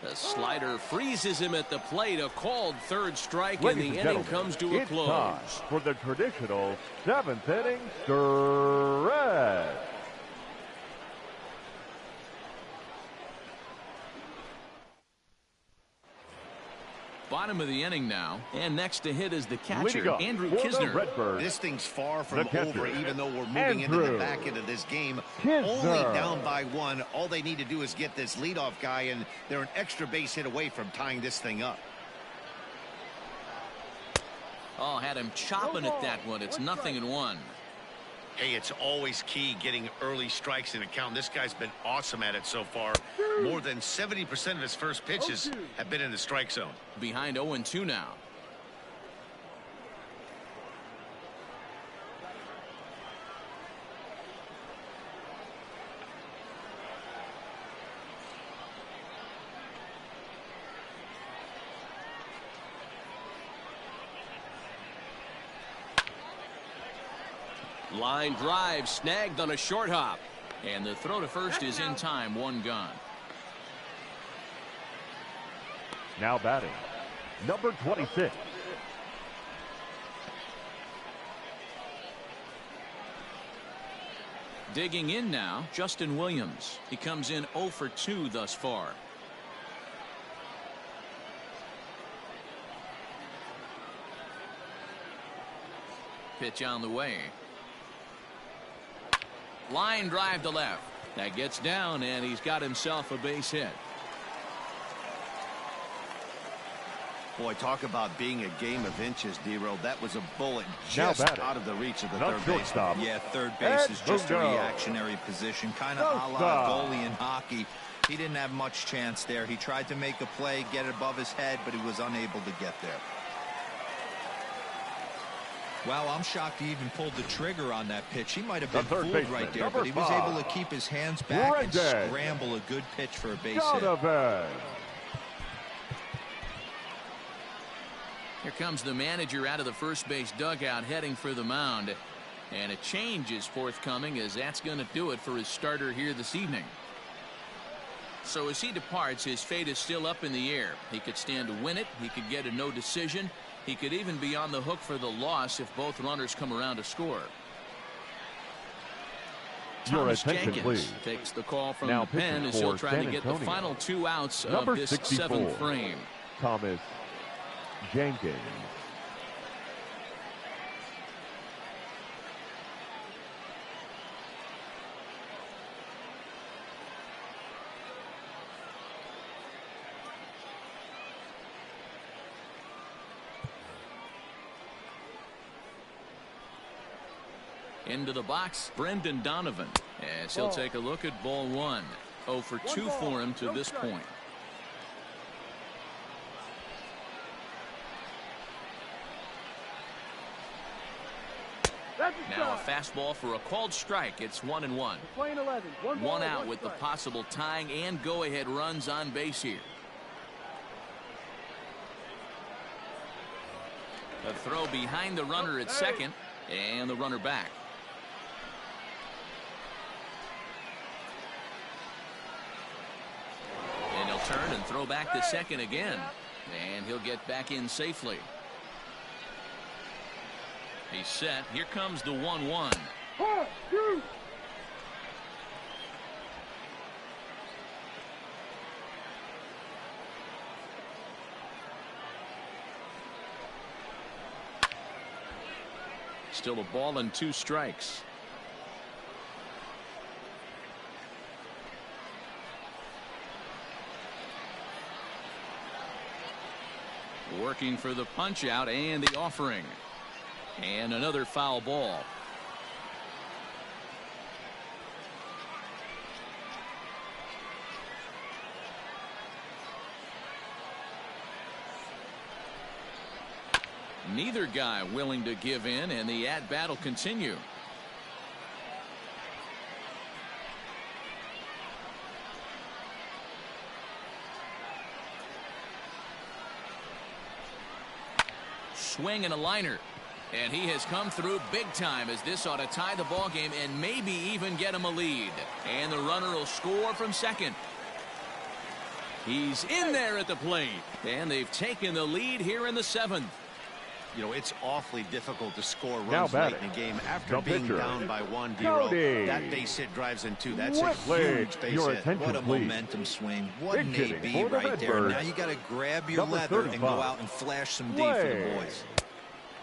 The slider freezes him at the plate. A called third strike, Ladies and the and inning gentlemen, comes to a it's close. time for the traditional 7th inning stretch. Bottom of the inning now, and next to hit is the catcher, Leading up Andrew for the Kisner. Redbirds, This thing's far from catcher, over, even though we're moving into Andrew the back end of this game. Kisner. Only down by 1. All they need to do is get this leadoff guy, and they're an extra base hit away from tying this thing up. Oh, had him chopping at that one. It's 0-1. Hey, it's always key getting early strikes in a count. This guy's been awesome at it so far. More than 70% of his first pitches have been in the strike zone. Behind 0-2 now. Line drive snagged on a short hop. And the throw to first is in time. 1 gone. Now batting, number 26. Digging in now, Justin Williams. He comes in 0 for 2 thus far. Pitch on the way. Line drive to left. That gets down, and he's got himself a base hit. Boy, talk about being a game of inches, D-Row. That was a bullet Now just batting, out of the reach of the not third baseman. shortstop. Yeah, third base is just a Edmundo. reactionary position, kind of a la Shortstop. goalie in hockey. He didn't have much chance there. He tried to make a play, get it above his head, but he was unable to get there. Wow, I'm shocked he even pulled the trigger on that pitch. He might have been The third fooled baseman, right there, number but he was 5. able to keep his hands back and Redbirds. scramble a good pitch for a base hit. Donovan. Here comes the manager out of the first base dugout heading for the mound. And a change is forthcoming, as that's going to do it for his starter here this evening. So as he departs, his fate is still up in the air. He could stand to win it. He could get a no decision. He could even be on the hook for the loss if both runners come around to score. Your Thomas attention, Jenkins please. takes the call from Now the pen pitching as he'll for try San to get the Antonio. final 2 outs Number of this 64. 7th frame. Thomas Jenkins. Into the box, Brendan Donovan, as he'll take a look at ball 1. 0 for 2 for him to this point. Now a fastball for a called strike. It's 1-1. Playing 11. One out with the possible tying and go-ahead runs on base here. A throw behind the runner at second, and the runner back. And he'll turn and throw back to second again. And he'll get back in safely. He's set. Here comes the 1-1. Still a ball and 2 strikes. Working for the punch out and the offering. And another foul ball. Neither guy willing to give in, and the at-bat will continue. Swing and a liner. And he has come through big time, as this ought to tie the ball game and maybe even get him a lead. And the runner will score from second. He's in there at the plate. And they've taken the lead here in the 7th. You know, it's awfully difficult to score Now runs late batting, in the game after the being pitcher, down by 1-0. Cody. That base hit drives in 2. That's a Whitley, huge base your hit. attention, What a please. momentum swing. What an Big hitting AB for the right there. Redbirds. Now you got to grab your Number leather and 35. go out and flash some D for the boys.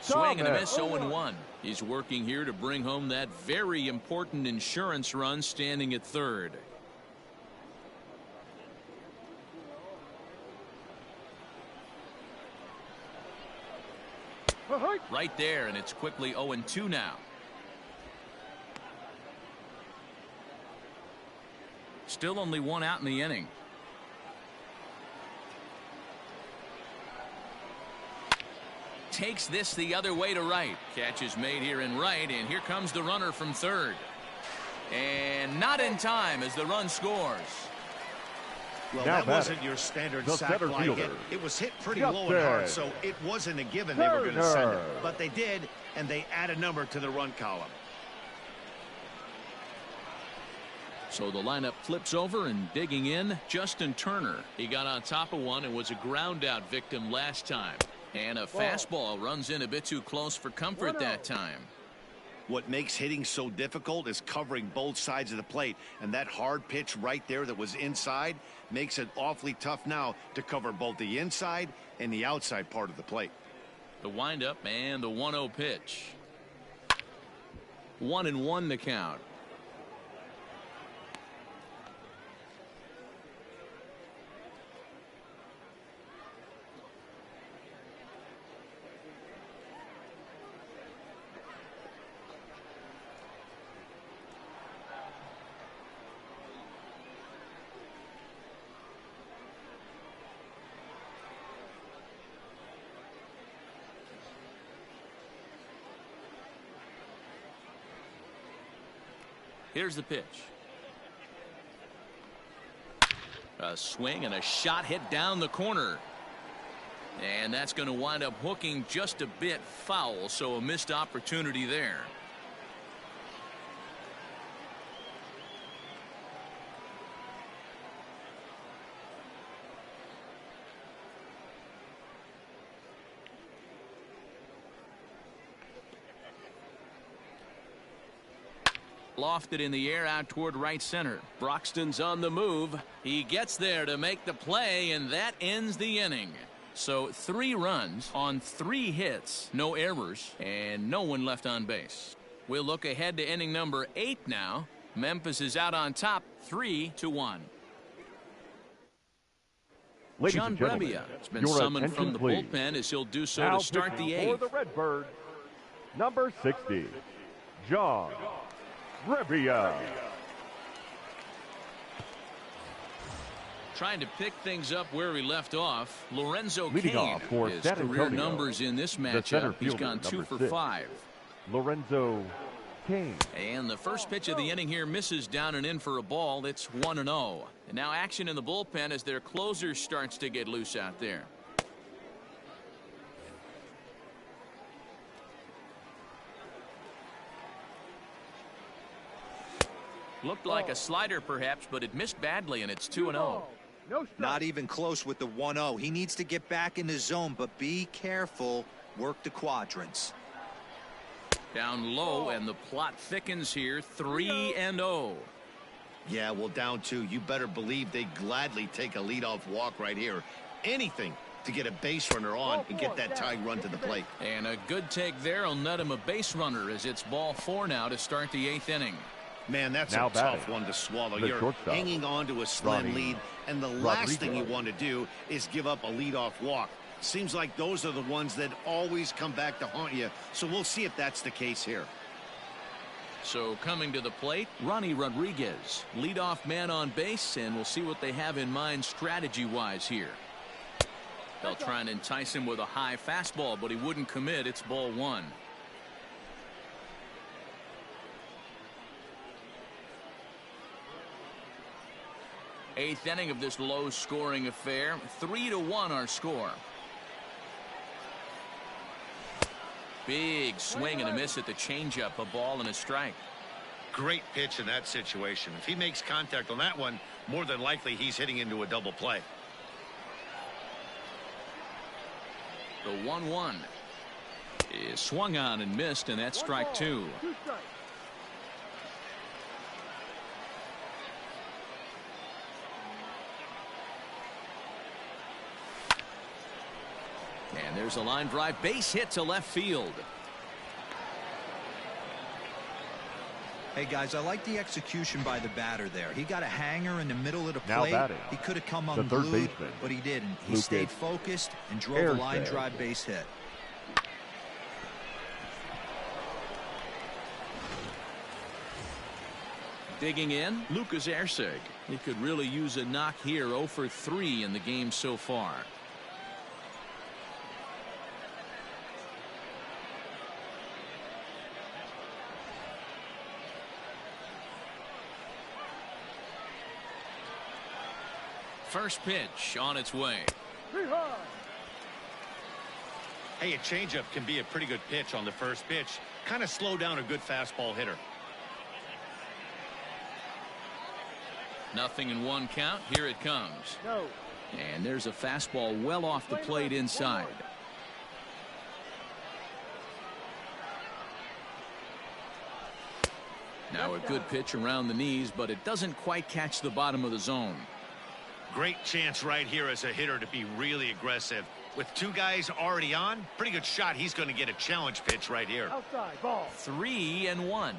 Swing and a Thomas. miss, 0-1. He's working here to bring home that very important insurance run, standing at third. Right there, and it's quickly 0-2 now. Still only one out in the inning. Takes this the other way to right. Catch is made here in right, and here comes the runner from third. And not in time as the run scores. Well, Now that batting, wasn't your standard the sac center fly fielder, hit. It was hit pretty Justin low and hard, so it wasn't a given they were going to send it. Turner. But they did, and they add a number to the run column. So the lineup flips over, and digging in, Justin Turner. He got on top of one and was a ground out victim last time. And a fastball runs in a bit too close for comfort that time. What makes hitting so difficult is covering both sides of the plate, and that hard pitch right there that was inside makes it awfully tough now to cover both the inside and the outside part of the plate. The windup and the 1-0 pitch. 1-1 the count. Here's the pitch. A swing and a shot hit down the corner. And that's going to wind up hooking just a bit foul, so a missed opportunity there. Lofted in the air out toward right center. Broxton's on the move. He gets there to make the play, and that ends the inning. So 3 runs on 3 hits, no errors, and no one left on base. We'll look ahead to inning number 8 now. Memphis is out on top, 3-1. Ladies John and gentlemen, Brebbia has been your summoned from attention, the please. bullpen as he'll do so Now to start the pitching 8th. for the Redbirds, number 60, John Brebbia. Trying to pick things up where he left off. Lorenzo Leading Cain, off for his San career Antonio, numbers in this the center matchup. He's fielder, gone 2 number for 6, 5. Lorenzo Cain. And the first pitch of the inning here misses down and in for a ball. It's 1-0. And now action in the bullpen as their closer starts to get loose out there. Looked like a slider perhaps, but it missed badly, and it's 2-0. No strike. Not even close with the 1-0. He needs to get back in the zone, but be careful. Work the quadrants. Down low, and the plot thickens here. 3-0. Yeah, well, down 2. You better believe they gladly take a leadoff walk right here. Anything to get a base runner on and get that tying run to the plate. And a good take there will net him a base runner as it's ball 4 now to start the 8th inning. Man, that's Now a tough batting, one to swallow. the You're shortstop, hanging on to a slim Ronnie lead, and the last thing you Rodriguez. want to do is give up a leadoff walk. Seems like those are the ones that always come back to haunt you, so we'll see if that's the case here. So coming to the plate, Ronnie Rodriguez, leadoff man on base, and we'll see what they have in mind strategy-wise here. They'll try and entice him with a high fastball, but he wouldn't commit. It's ball 1. Eighth inning of this low-scoring affair. 3-1 our score. Big swing and a miss at the changeup. A ball and a strike. Great pitch in that situation. If he makes contact on that one, more than likely he's hitting into a double play. The 1-1 is swung on and missed, and that's strike 2. 2 strikes. And there's a line drive base hit to left field. Hey guys, I like the execution by the batter there. He got a hanger in the middle of the Now plate. batting, He could have come the third unglued, baseman, but he didn't. He Lucas stayed focused and drove a line Erceg. drive base hit. Digging in, Lucas Erceg. He could really use a knock here. 0 for 3 in the game so far. First pitch on its way. 3 high. Hey, a changeup can be a pretty good pitch on the first pitch. Kind of slow down a good fastball hitter. Nothing in 1 count. Here it comes. No. And there's a fastball well off the plate inside. Now a good pitch around the knees, but it doesn't quite catch the bottom of the zone. Great chance right here as a hitter to be really aggressive. With 2 guys already on, pretty good shot. He's going to get a challenge pitch right here. Outside. Ball. 3-1.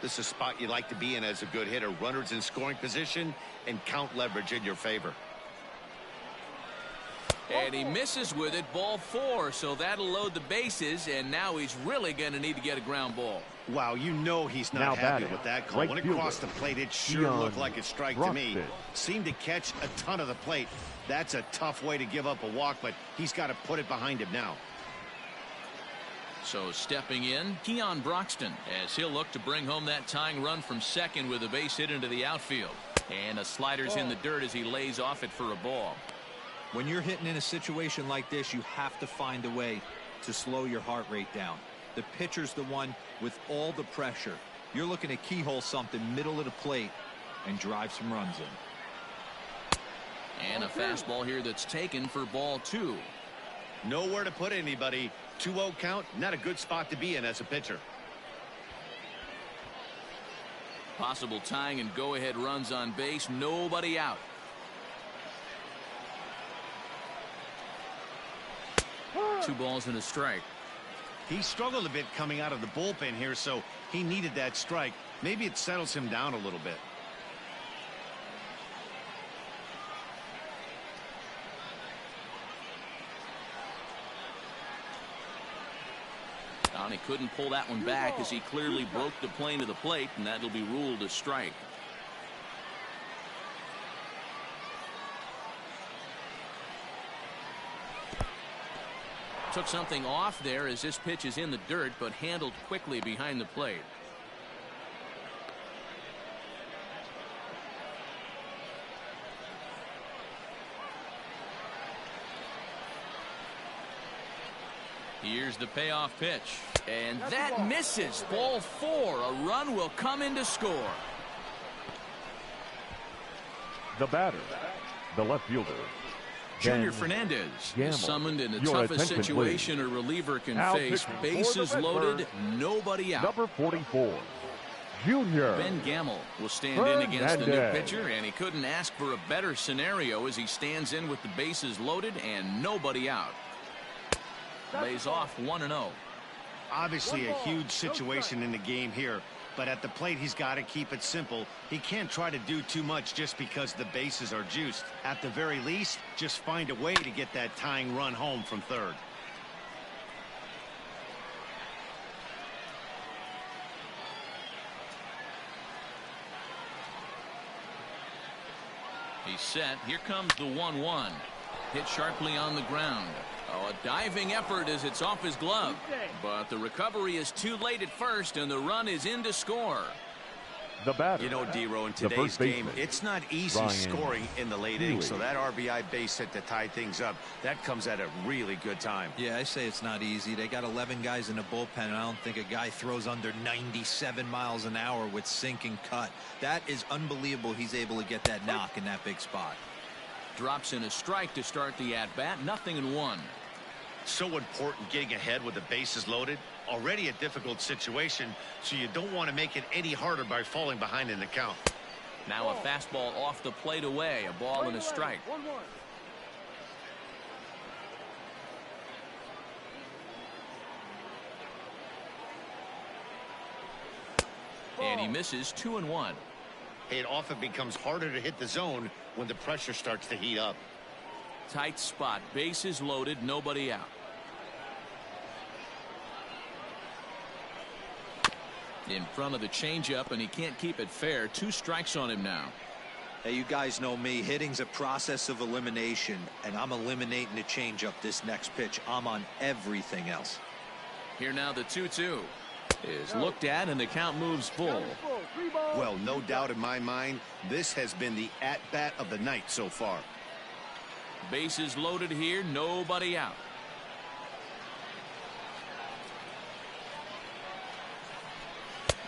This is a spot you like to be in as a good hitter. Runners in scoring position and count leverage in your favor. And he misses with it. Ball 4. So that'll load the bases. And now he's really going to need to get a ground ball. Wow, you know he's Now not happy batting, with that call. right When it fielder, crossed the plate, it sure Keon looked like a strike to me. Broxton. Seemed to catch a ton of the plate. That's a tough way to give up a walk, but he's got to put it behind him now. So stepping in, Keon Broxton, as he'll look to bring home that tying run from second with a base hit into the outfield. And a slider's in the dirt as he lays off it for a ball. When you're hitting in a situation like this, you have to find a way to slow your heart rate down. The pitcher's the one with all the pressure. You're looking to keyhole something middle of the plate and drive some runs in. And a fastball here that's taken for ball 2. Nowhere to put anybody. 2-0 count, not a good spot to be in as a pitcher. Possible tying and go-ahead runs on base. Nobody out. Two balls and a strike. He struggled a bit coming out of the bullpen here, so he needed that strike. Maybe it settles him down a little bit. And he couldn't pull that one back as he clearly broke the plane of the plate, and that'll be ruled a strike. Took something off there as this pitch is in the dirt, but handled quickly behind the plate. Here's the payoff pitch. And that misses. Ball 4. A run will come in to score. The batter, the left fielder, Junior Ben Fernandez Gamble. is summoned in the Your toughest attention, situation a reliever can Now face. pitching for Bases the loaded, Redbirds, nobody out. number 44, Junior Ben Gamble will stand in against the new Fernandez. pitcher, and he couldn't ask for a better scenario as he stands in with the bases loaded and nobody out. Lays off 1-0. Obviously a huge situation in the game here, but at the plate he's got to keep it simple. He can't try to do too much just because the bases are juiced. At the very least, just find a way to get that tying run home from third. He's set. Here comes the 1-1. Hit sharply on the ground. Oh, a diving effort as it's off his glove. But the recovery is too late at first, and the run is in to score. The batter, You know, D-Row, in the today's first game, baseman, it's not easy Ryan scoring in the late innings, so Healy. that RBI base hit to tie things up, that comes at a really good time. Yeah, I say it's not easy. They got 11 guys in the bullpen, and I don't think a guy throws under 97 miles an hour with sink and cut. That is unbelievable. He's able to get that knock in that big spot. Drops in a strike to start the at-bat. 0-1. So important getting ahead with the bases loaded. Already a difficult situation, so you don't want to make it any harder by falling behind in the count. Now a fastball off the plate away. A ball and a strike. 1-1. And he misses 2-1. It often becomes harder to hit the zone when the pressure starts to heat up. Tight spot. Bases loaded. Nobody out. In front of the changeup, and he can't keep it fair. 2 strikes on him now. Hey, you guys know me. Hitting's a process of elimination, and I'm eliminating the changeup this next pitch. I'm on everything else. Here now the 2-2 is looked at, and the count moves full. 3 balls. Well, no doubt in my mind, this has been the at-bat of the night so far. Bases loaded here. Nobody out.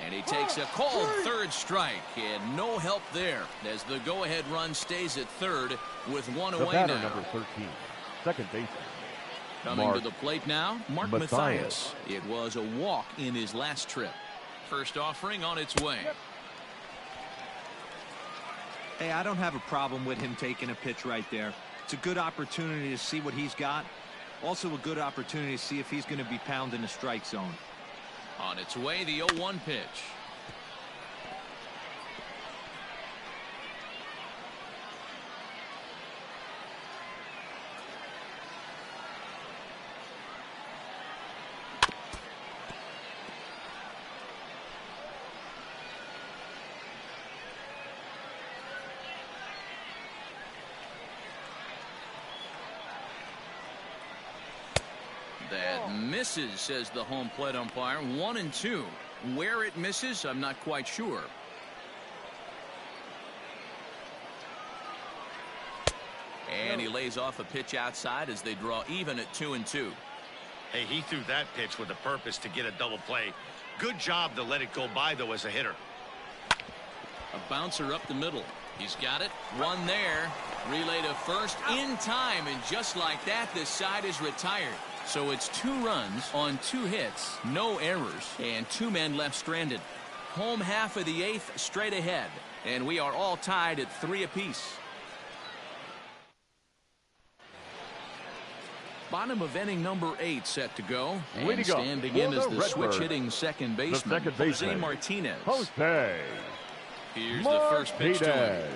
And he takes a cold third strike, and no help there as the go-ahead run stays at third with 1 The away batter, now. number 13, second baseman. Coming to the plate now, Mark Mathias. It was a walk in his last trip. First offering on its way. Hey, I don't have a problem with him taking a pitch right there. It's a good opportunity to see what he's got. Also a good opportunity to see if he's going to be pounding the strike zone. On its way, the 0-1 pitch. That misses, says the home plate umpire. 1-2. Where it misses, I'm not quite sure. And he lays off a pitch outside as they draw even at 2-2. Hey, he threw that pitch with a purpose to get a double play. Good job to let it go by, though, as a hitter. A bouncer up the middle. He's got it. One there. Relay to first in time, and just like that, this side is retired. So it's 2 runs on 2 hits, no errors, and 2 men left stranded. Home half of the 8th straight ahead, and we are all tied at 3 apiece. Bottom of inning number 8 set to go. And standing in as the switch-hitting second baseman, Jose Martinez. Here's the first pitch to him.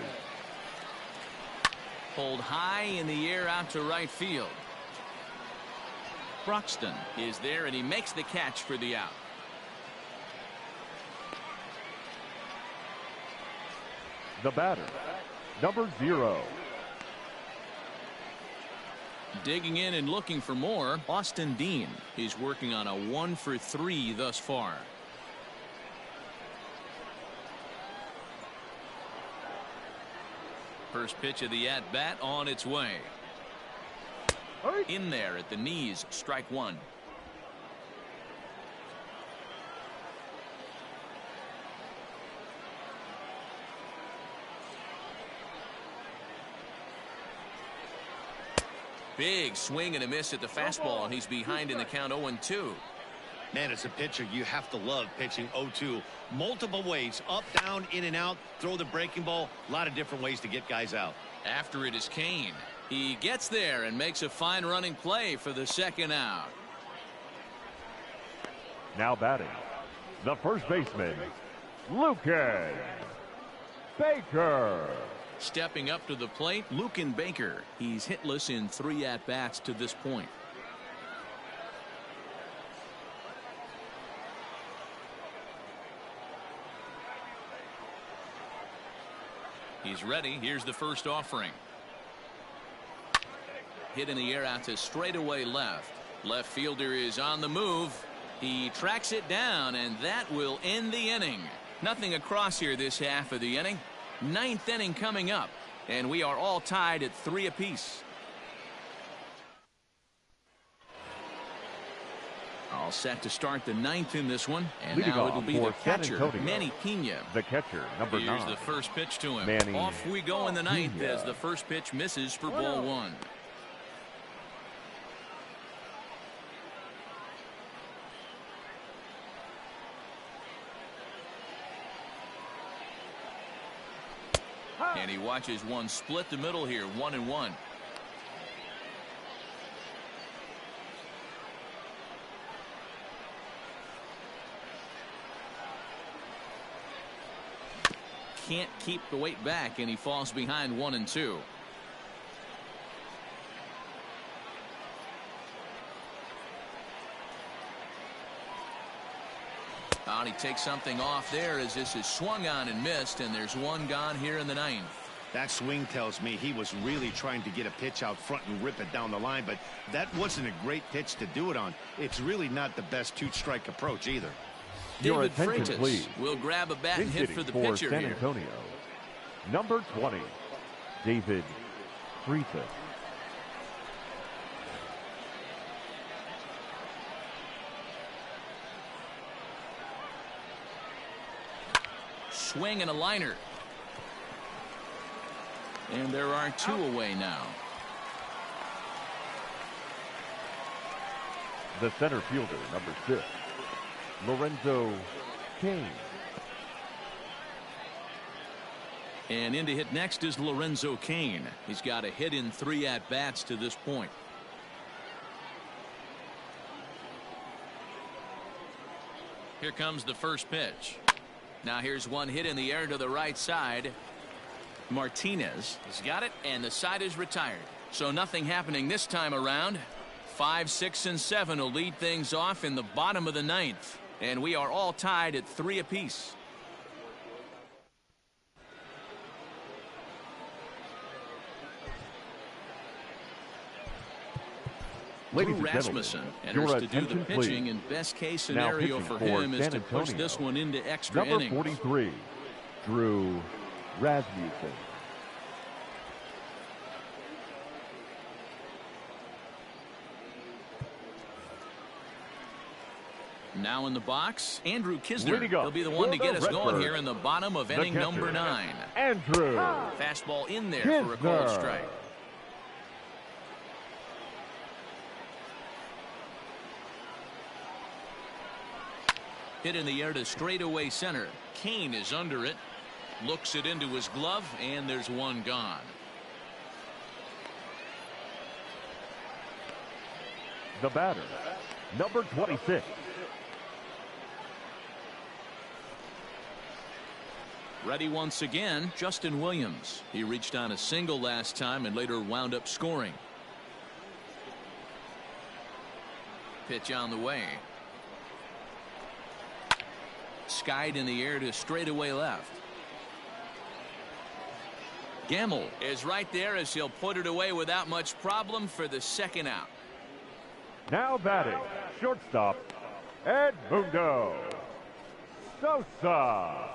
Pulled high in the air out to right field. Broxton is there, and he makes the catch for the out. The batter, number 0. Digging in and looking for more, Austin Dean is working on a 1-for-3 thus far. First pitch of the at-bat on its way. In there at the knees, strike 1. Big swing and a miss at the fastball, and he's behind in the count 0-2. Man, as a pitcher, you have to love pitching 0-2. Multiple ways, up, down, in and out, throw the breaking ball. A lot of different ways to get guys out. After it is Kane. He gets there and makes a fine running play for the second out. Now batting, the first baseman, Lucan Baker. Stepping up to the plate, Lucan Baker. He's hitless in 3 at-bats to this point. He's ready. Here's the first offering. Hit in the air out to straightaway left. Left fielder is on the move. He tracks it down, and that will end the inning. Nothing across here this half of the inning. 9th inning coming up, and we are all tied at 3 apiece. All set to start the 9th in this one, and Leading now it'll be the San catcher, Antonio, Manny Pena. The catcher, number 9. Here's the first pitch to him. Manny Off we go in the 9th Pena. as the first pitch misses for ball 1. And he watches one split the middle here, 1-1. Can't keep the weight back, and he falls behind 1-2. And he takes something off there as this is swung on and missed, and there's one gone here in the ninth. That swing tells me he was really trying to get a pitch out front and rip it down the line, but that wasn't a great pitch to do it on. It's really not the best two-strike approach either. Your David attention, Freitas please. will grab a bat and hit for the pitcher San here. Antonio, number 20, David Freitas. Swing and a liner. And there are two away now. The center fielder, number 6, Lorenzo Cain. And in to hit next is Lorenzo Cain. He's got a hit in 3 at-bats to this point. Here comes the first pitch. Now here's one hit in the air to the right side. Martinez has got it, and the side is retired. So nothing happening this time around. 5, 6, and 7 will lead things off in the bottom of the ninth. And we are all tied at 3 apiece. Ladies Drew and gentlemen, Rasmussen enters your to do the attention, pitching, please. and best case Now scenario pitching for for him is San to push Antonio, this one into extra number innings. 43, Drew Rasmussen. Now in the box, Andrew Kisner. Leading up He'll be the one to for get the us going Redbirds, here in the bottom of the inning catcher, number 9. Andrew Fastball in there for a called Kisner. strike. Hit in the air to straightaway center. Cain is under it. Looks it into his glove, and there's one gone. The batter, number 26, Ready once again, Justin Williams. He reached on a single last time and later wound up scoring. Pitch on the way. Skied in the air to straightaway left. Gamble is right there as he'll put it away without much problem for the second out. now batting, shortstop, Edmundo Sosa.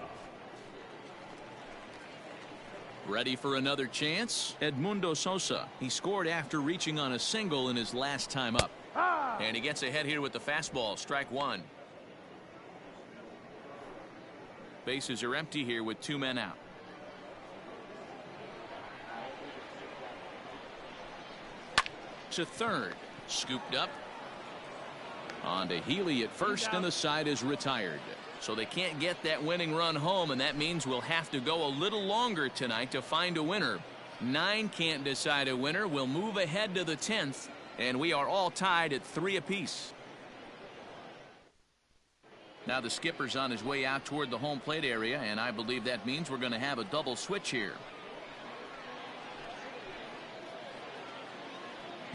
Ready for another chance? Edmundo Sosa. He scored after reaching on a single in his last time up. And he gets ahead here with the fastball. Strike 1. Bases are empty here with 2 men out. To third. Scooped up. On to Healy at first, and the side is retired. So they can't get that winning run home, and that means we'll have to go a little longer tonight to find a winner. 9 can't decide a winner. We'll move ahead to the 10th, and we are all tied at 3 apiece. Now the skipper's on his way out toward the home plate area, and I believe that means we're going to have a double switch here.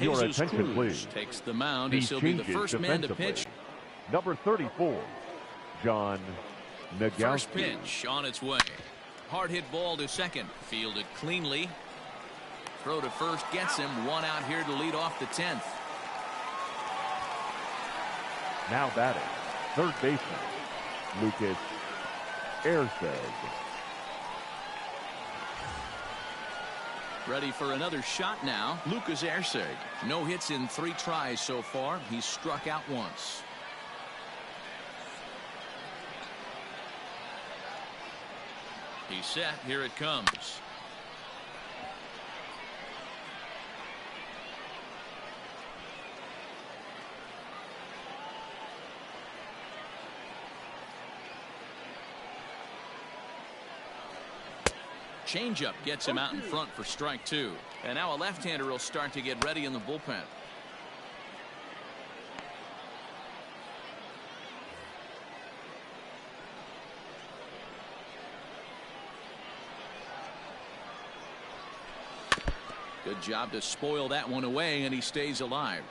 Your Jesus attention, Cruz please. takes the mound He as he'll be the changes first man to defensively. pitch. Number 34, John Nagowski. First pitch on its way. Hard hit ball to second. Fielded cleanly. Throw to first gets him. 1 out here to lead off the 10th. Now batting, third baseman, Lucas Erceg. Ready for another shot now. Lucas Erceg. No hits in 3 tries so far. He's struck out once. He's set. Here it comes. changeup gets him out in front for strike 2. And now a left-hander will start to get ready in the bullpen. Good job to spoil that one away, and he stays alive.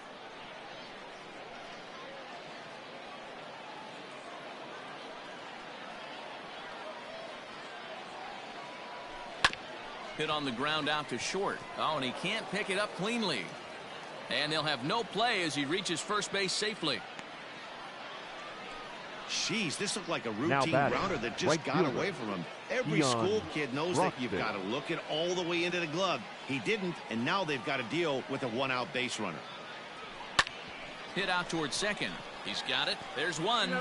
Hit on the ground out to short. Oh, and he can't pick it up cleanly. And they'll have no play as he reaches first base safely. Jeez, this looked like a routine rounder that just got away from him. Every school kid knows that you've got to look it all the way into the glove. He didn't, and now they've got to deal with a one-out base runner. Hit out towards second. He's got it. There's one.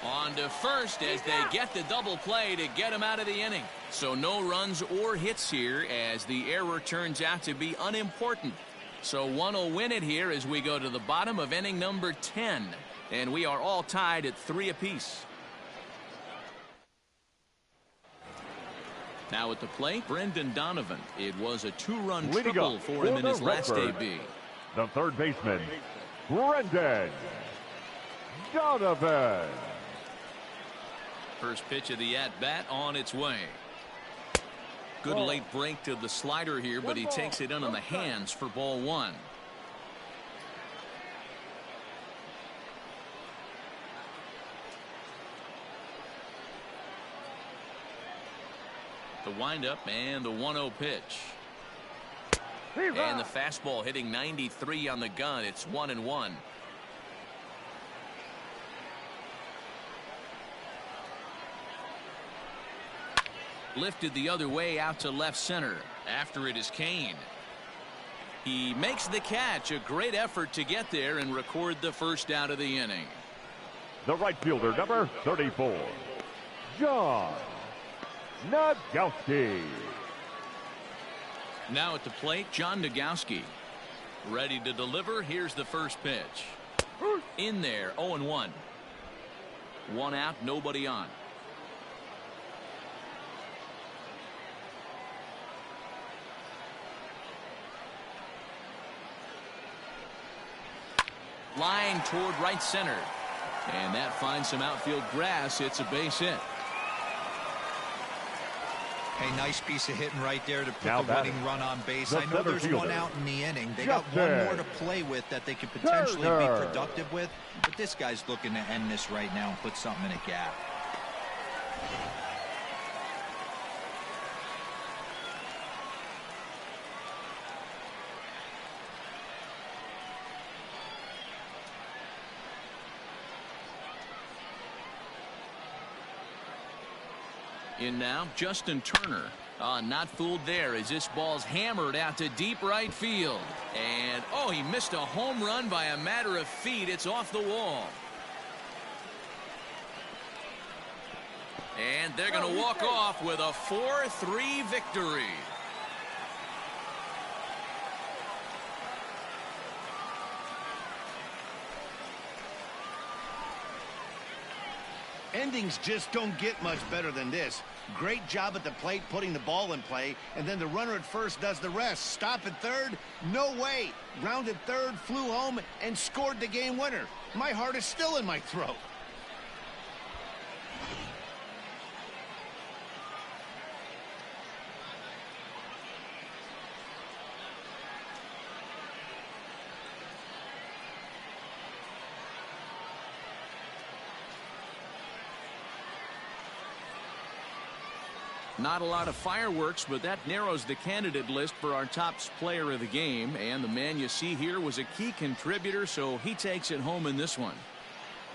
On to first as they get the double play to get him out of the inning. So no runs or hits here as the error turns out to be unimportant. So one will win it here as we go to the bottom of inning number 10. And we are all tied at 3 apiece. Now at the plate, Brendan Donovan. It was a 2-run triple for him in his last AB. The third baseman, Brendan Donovan. First pitch of the at-bat on its way. Good late break to the slider here, but he takes it in on the hands for ball 1. The windup and the 1-0 pitch. And the fastball hitting 93 on the gun. It's 1-1. Lifted the other way out to left center. After it is Kane. He makes the catch. A great effort to get there and record the first out of the inning. The right fielder, number 34, John Nagowski. Now at the plate, John Nagowski. Ready to deliver. Here's the first pitch. In there, 0-1. 1 out, nobody on. Line toward right center. And that finds some outfield grass. It's a base hit. Hey, nice piece of hitting right there to put Now the winning run on base. the I know there's center one fielder, out in the inning. They got one more to play with that they could potentially be productive with. But this guy's looking to end this right now and put something in a gap. In now, Justin Turner. Not fooled there as this ball's hammered out to deep right field. And, oh, he missed a home run by a matter of feet. It's off the wall. And they're going to walk off with a 4-3 victory. Endings just don't get much better than this. Great job at the plate putting the ball in play, and then the runner at first does the rest. Stop at third? No way. Rounded third, flew home, and scored the game winner. My heart is still in my throat. Not a lot of fireworks, but that narrows the candidate list for our top player of the game. And the man you see here was a key contributor, so he takes it home in this one.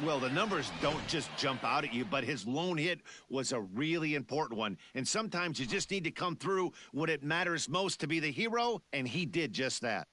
Well, the numbers don't just jump out at you, but his lone hit was a really important one. And sometimes you just need to come through when it matters most to be the hero, and he did just that.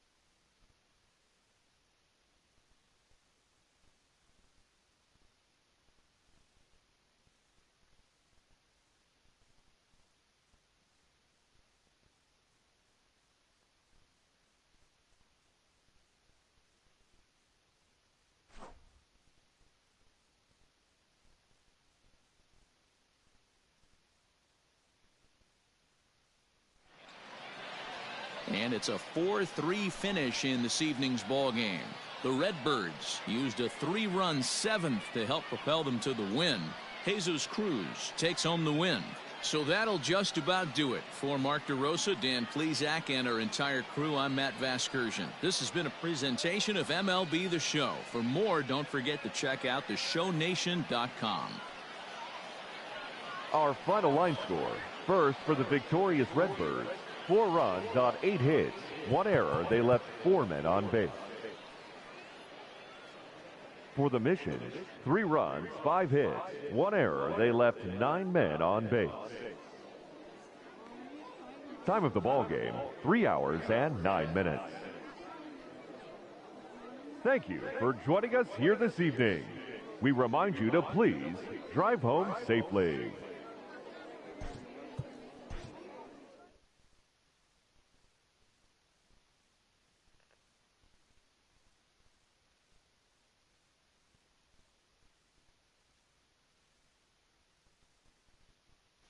And it's a 4-3 finish in this evening's ball game. The Redbirds used a 3-run seventh to help propel them to the win. Jesus Cruz takes home the win. So that'll just about do it. For Mark DeRosa, Dan Plesac, and our entire crew, I'm Matt Vasgersian. This has been a presentation of MLB The Show. For more, don't forget to check out theshownation.com. Our final line score. First for the victorious Redbirds. 4 runs on 8 hits. 1 error. They left 4 men on base. For the Missions, 3 runs, 5 hits, 1 error. They left 9 men on base. Time of the ball game, 3 hours and 9 minutes. Thank you for joining us here this evening. We remind you to please drive home safely.